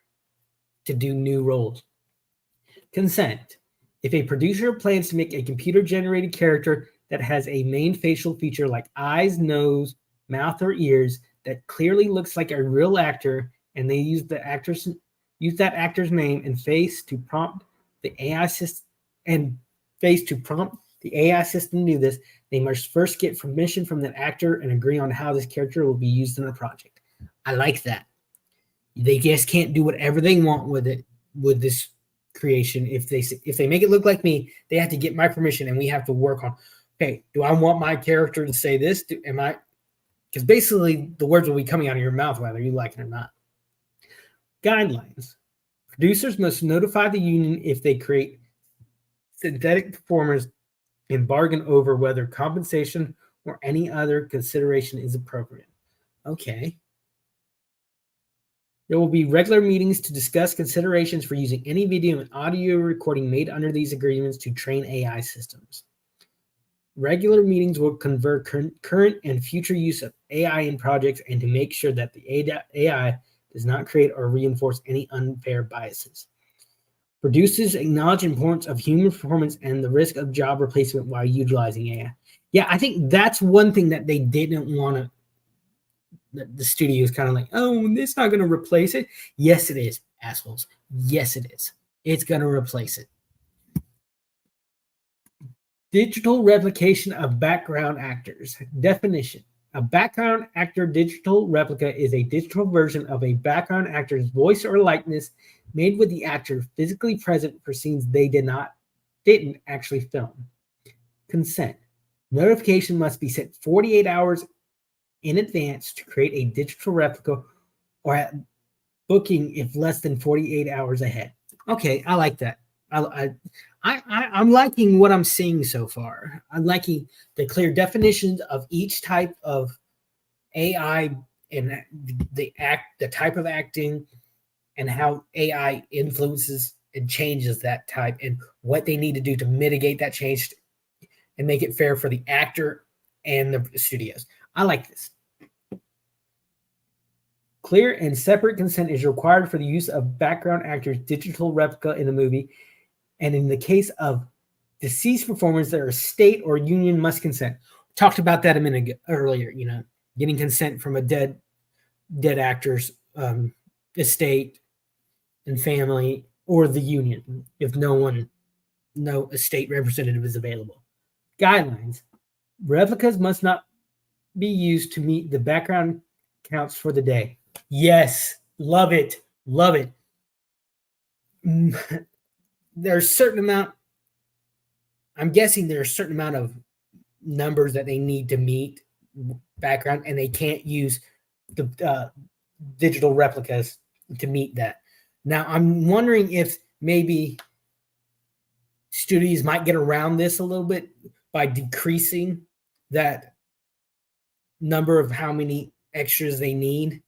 to do new roles. Consent. If a producer plans to make a computer-generated character that has a main facial feature like eyes, nose, mouth, or ears that clearly looks like a real actor, and they use that actor's name and face to prompt the AI system to do this, they must first get permission from the actor and agree on how this character will be used in the project. I like that. They just can't do whatever they want with it, with this creation. If they make it look like me, they have to get my permission, and we have to work on, okay, do I want my character to say this? Because basically the words will be coming out of your mouth whether you like it or not. Guidelines. Producers must notify the union if they create synthetic performers and bargain over whether compensation or any other consideration is appropriate. Okay. There will be regular meetings to discuss considerations for using any video and audio recording made under these agreements to train AI systems. Regular meetings will convert current and future use of AI in projects and to make sure that the AI does not create or reinforce any unfair biases. Producers acknowledge the importance of human performance and the risk of job replacement while utilizing AI. Yeah, I think that's one thing that they didn't want to. The studio is kind of like, oh, it's not going to replace it. Yes, it is, assholes. Yes, it is. It's going to replace it. Digital replication of background actors. Definition: a background actor digital replica is a digital version of a background actor's voice or likeness made with the actor physically present for scenes they didn't actually film. Consent. Notification must be sent 48 hours in advance to create a digital replica, or at booking if less than 48 hours ahead. Okay, I like that. I'm liking what I'm seeing so far. I'm liking the clear definitions of each type of AI and the type of acting, and how AI influences and changes that type, and what they need to do to mitigate that change and make it fair for the actor and the studios. I like this. Clear and separate consent is required for the use of background actors' digital replica in the movie, and in the case of deceased performers, their estate or union must consent. Talked about that a minute earlier. You know, getting consent from a dead actor's estate and family, or the union if no estate representative is available. Guidelines: replicas must not be used to meet the background counts for the day. Yes, love it. There's a certain amount I'm guessing there's a certain amount of numbers that they need to meet background, and they can't use the digital replicas to meet that. Now, I'm wondering if maybe studios might get around this a little bit by decreasing that number of how many extras they need.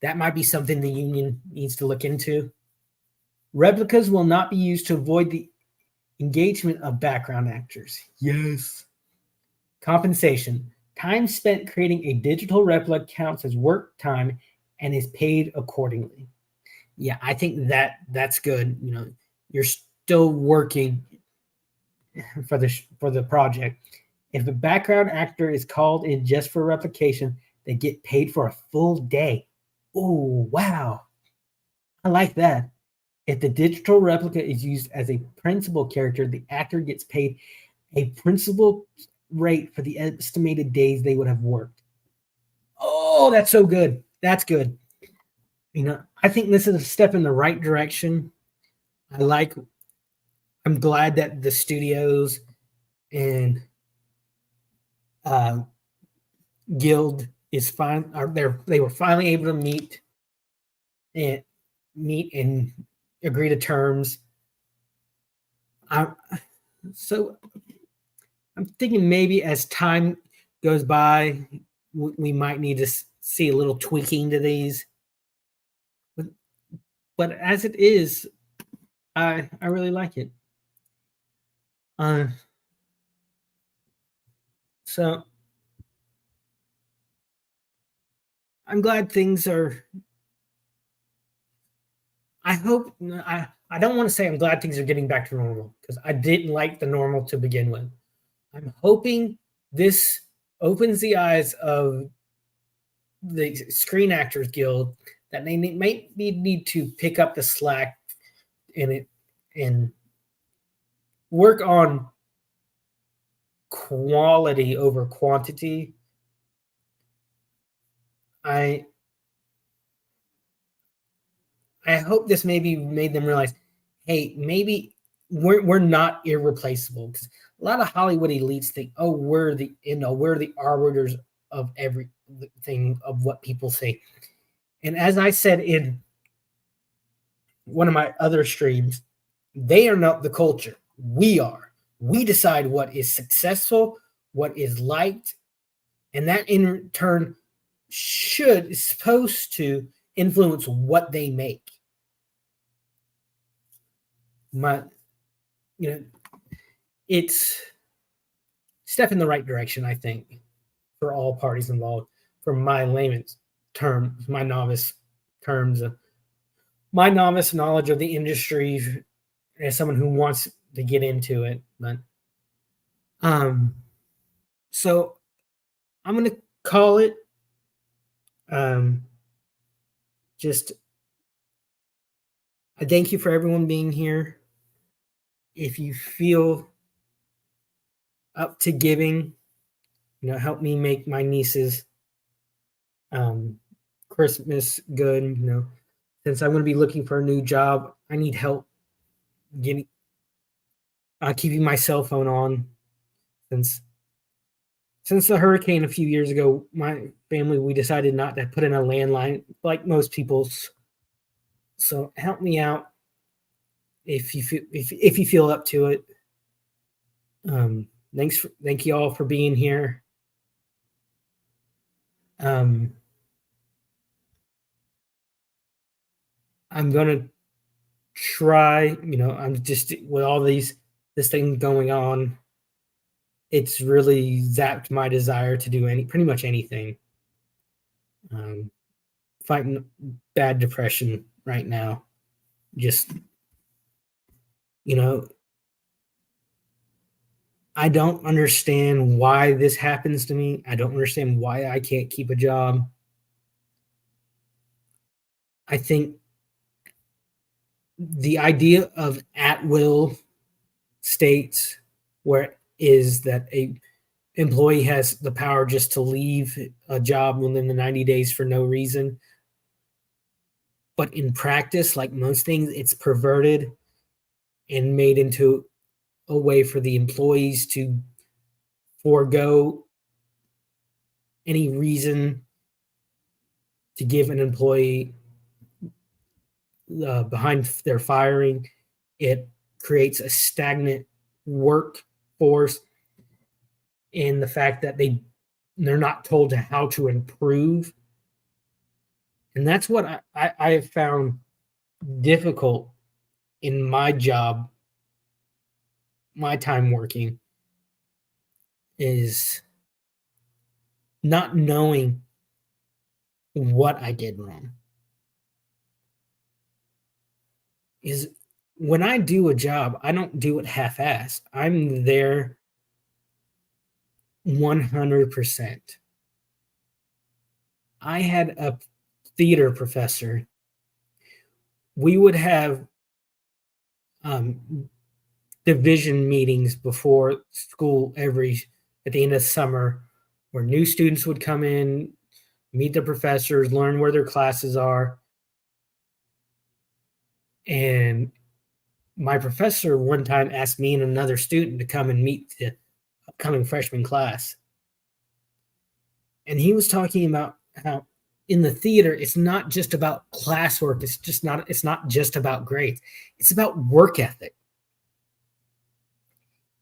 That might be something the union needs to look into. Replicas will not be used to avoid the engagement of background actors. Yes. Compensation. Time spent creating a digital replica counts as work time and is paid accordingly. Yeah, I think that's good. You're still working for the project. If a background actor is called in just for replication, they get paid for a full day. Oh, wow. I like that. If the digital replica is used as a principal character, the actor gets paid a principal rate for the estimated days they would have worked. Oh, that's so good. That's good. I think this is a step in the right direction. I'm glad that the studios and uh, guild is fine. They were finally able to and agree to terms. So I'm thinking maybe as time goes by, we might need to see a little tweaking to these. But as it is, I really like it. So I'm glad things are. I don't want to say I'm glad things are getting back to normal because I didn't like the normal to begin with. I'm hoping this opens the eyes of the Screen Actors Guild that they might need to pick up the slack in it and work on quality over quantity. I hope this maybe made them realize, hey, maybe we're not irreplaceable, because a lot of Hollywood elites think, oh, we're the arbiters of everything of what people say. And as I said in one of my other streams, they are not the culture. We are. We decide what is successful, what is liked, and that in turn is supposed to influence what they make. It's step in the right direction, I think, for all parties involved. From my layman's terms, my novice knowledge of the industry as someone who wants to get into it. But so I'm gonna call it. Just I thank you for everyone being here. If you feel up to giving, help me make my nieces Christmas good. Since I'm going to be looking for a new job, I need help keeping my cell phone on. Since the hurricane a few years ago, my family, we decided not to put in a landline like most people's. So help me out if you feel up to it. Thank you all for being here. I'm gonna try. I'm just with all this thing going on. It's really zapped my desire to do pretty much anything. Fighting bad depression right now. Just I don't understand why this happens to me. I don't understand why I can't keep a job. I think the idea of at-will states where is that a employee has the power just to leave a job within the 90 days for no reason. But in practice, like most things, it's perverted and made into a way for the employees to forego any reason to give an employee behind their firing. It creates a stagnant workforce in the fact that they're not told how to improve. And that's what I have found difficult in my job, my time working, is not knowing what I did wrong. Is when I do a job, I don't do it half-assed. I'm there 100%. I had a theater professor. We would have division meetings before school at the end of summer, where new students would come in, meet the professors, learn where their classes are. And my professor one time asked me and another student to come and meet the upcoming freshman class. And he was talking about how in the theater, it's not just about classwork. It's not just about grades. It's about work ethic.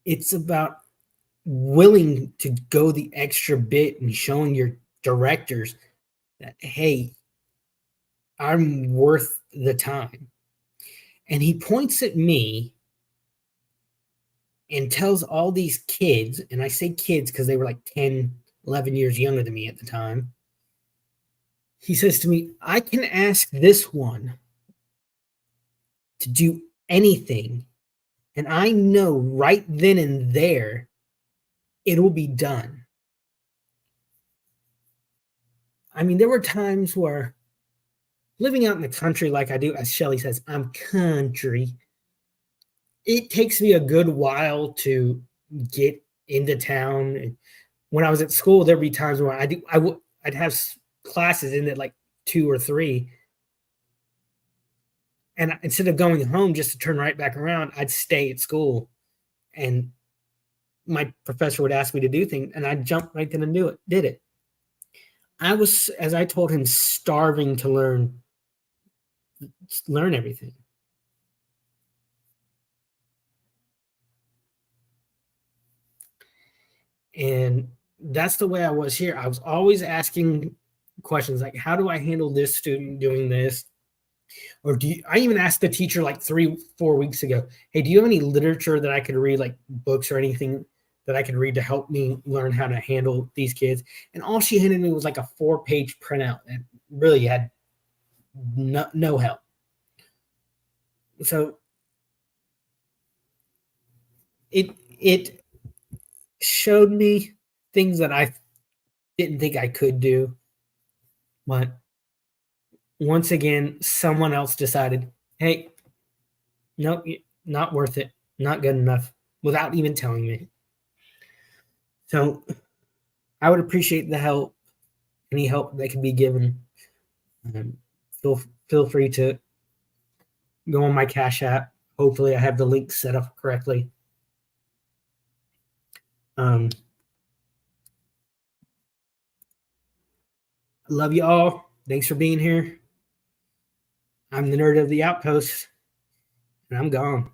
It's about willing to go the extra bit and showing your directors that, hey, I'm worth the time. And he points at me and tells all these kids, and I say kids because they were like 10, 11 years younger than me at the time. He says to me, I can ask this one to do anything, and I know right then and there it will be done. I mean, there were times where living out in the country like I do, as Shelly says, I'm country. It takes me a good while to get into town. When I was at school, there'd be times where I'd have classes in at like 2 or 3. And instead of going home just to turn right back around, I'd stay at school. And my professor would ask me to do things, and I'd jump right then and did it. I was, as I told him, starving to learn everything. And that's the way I was here. I was always asking questions like, how do I handle this student doing this? Or I even asked the teacher like 3-4 weeks ago, hey, do you have any literature that I could read, like books or anything that I could read to help me learn how to handle these kids? And all she handed me was like a 4-page printout and really had no help. So it showed me things that I didn't think I could do. But once again, someone else decided, hey, nope, not worth it, not good enough, without even telling me. So I would appreciate the help, any help that can be given. Feel free to go on my Cash App. Hopefully I have the link set up correctly. I love you all. Thanks for being here. I'm the nerd of the outpost, and I'm gone.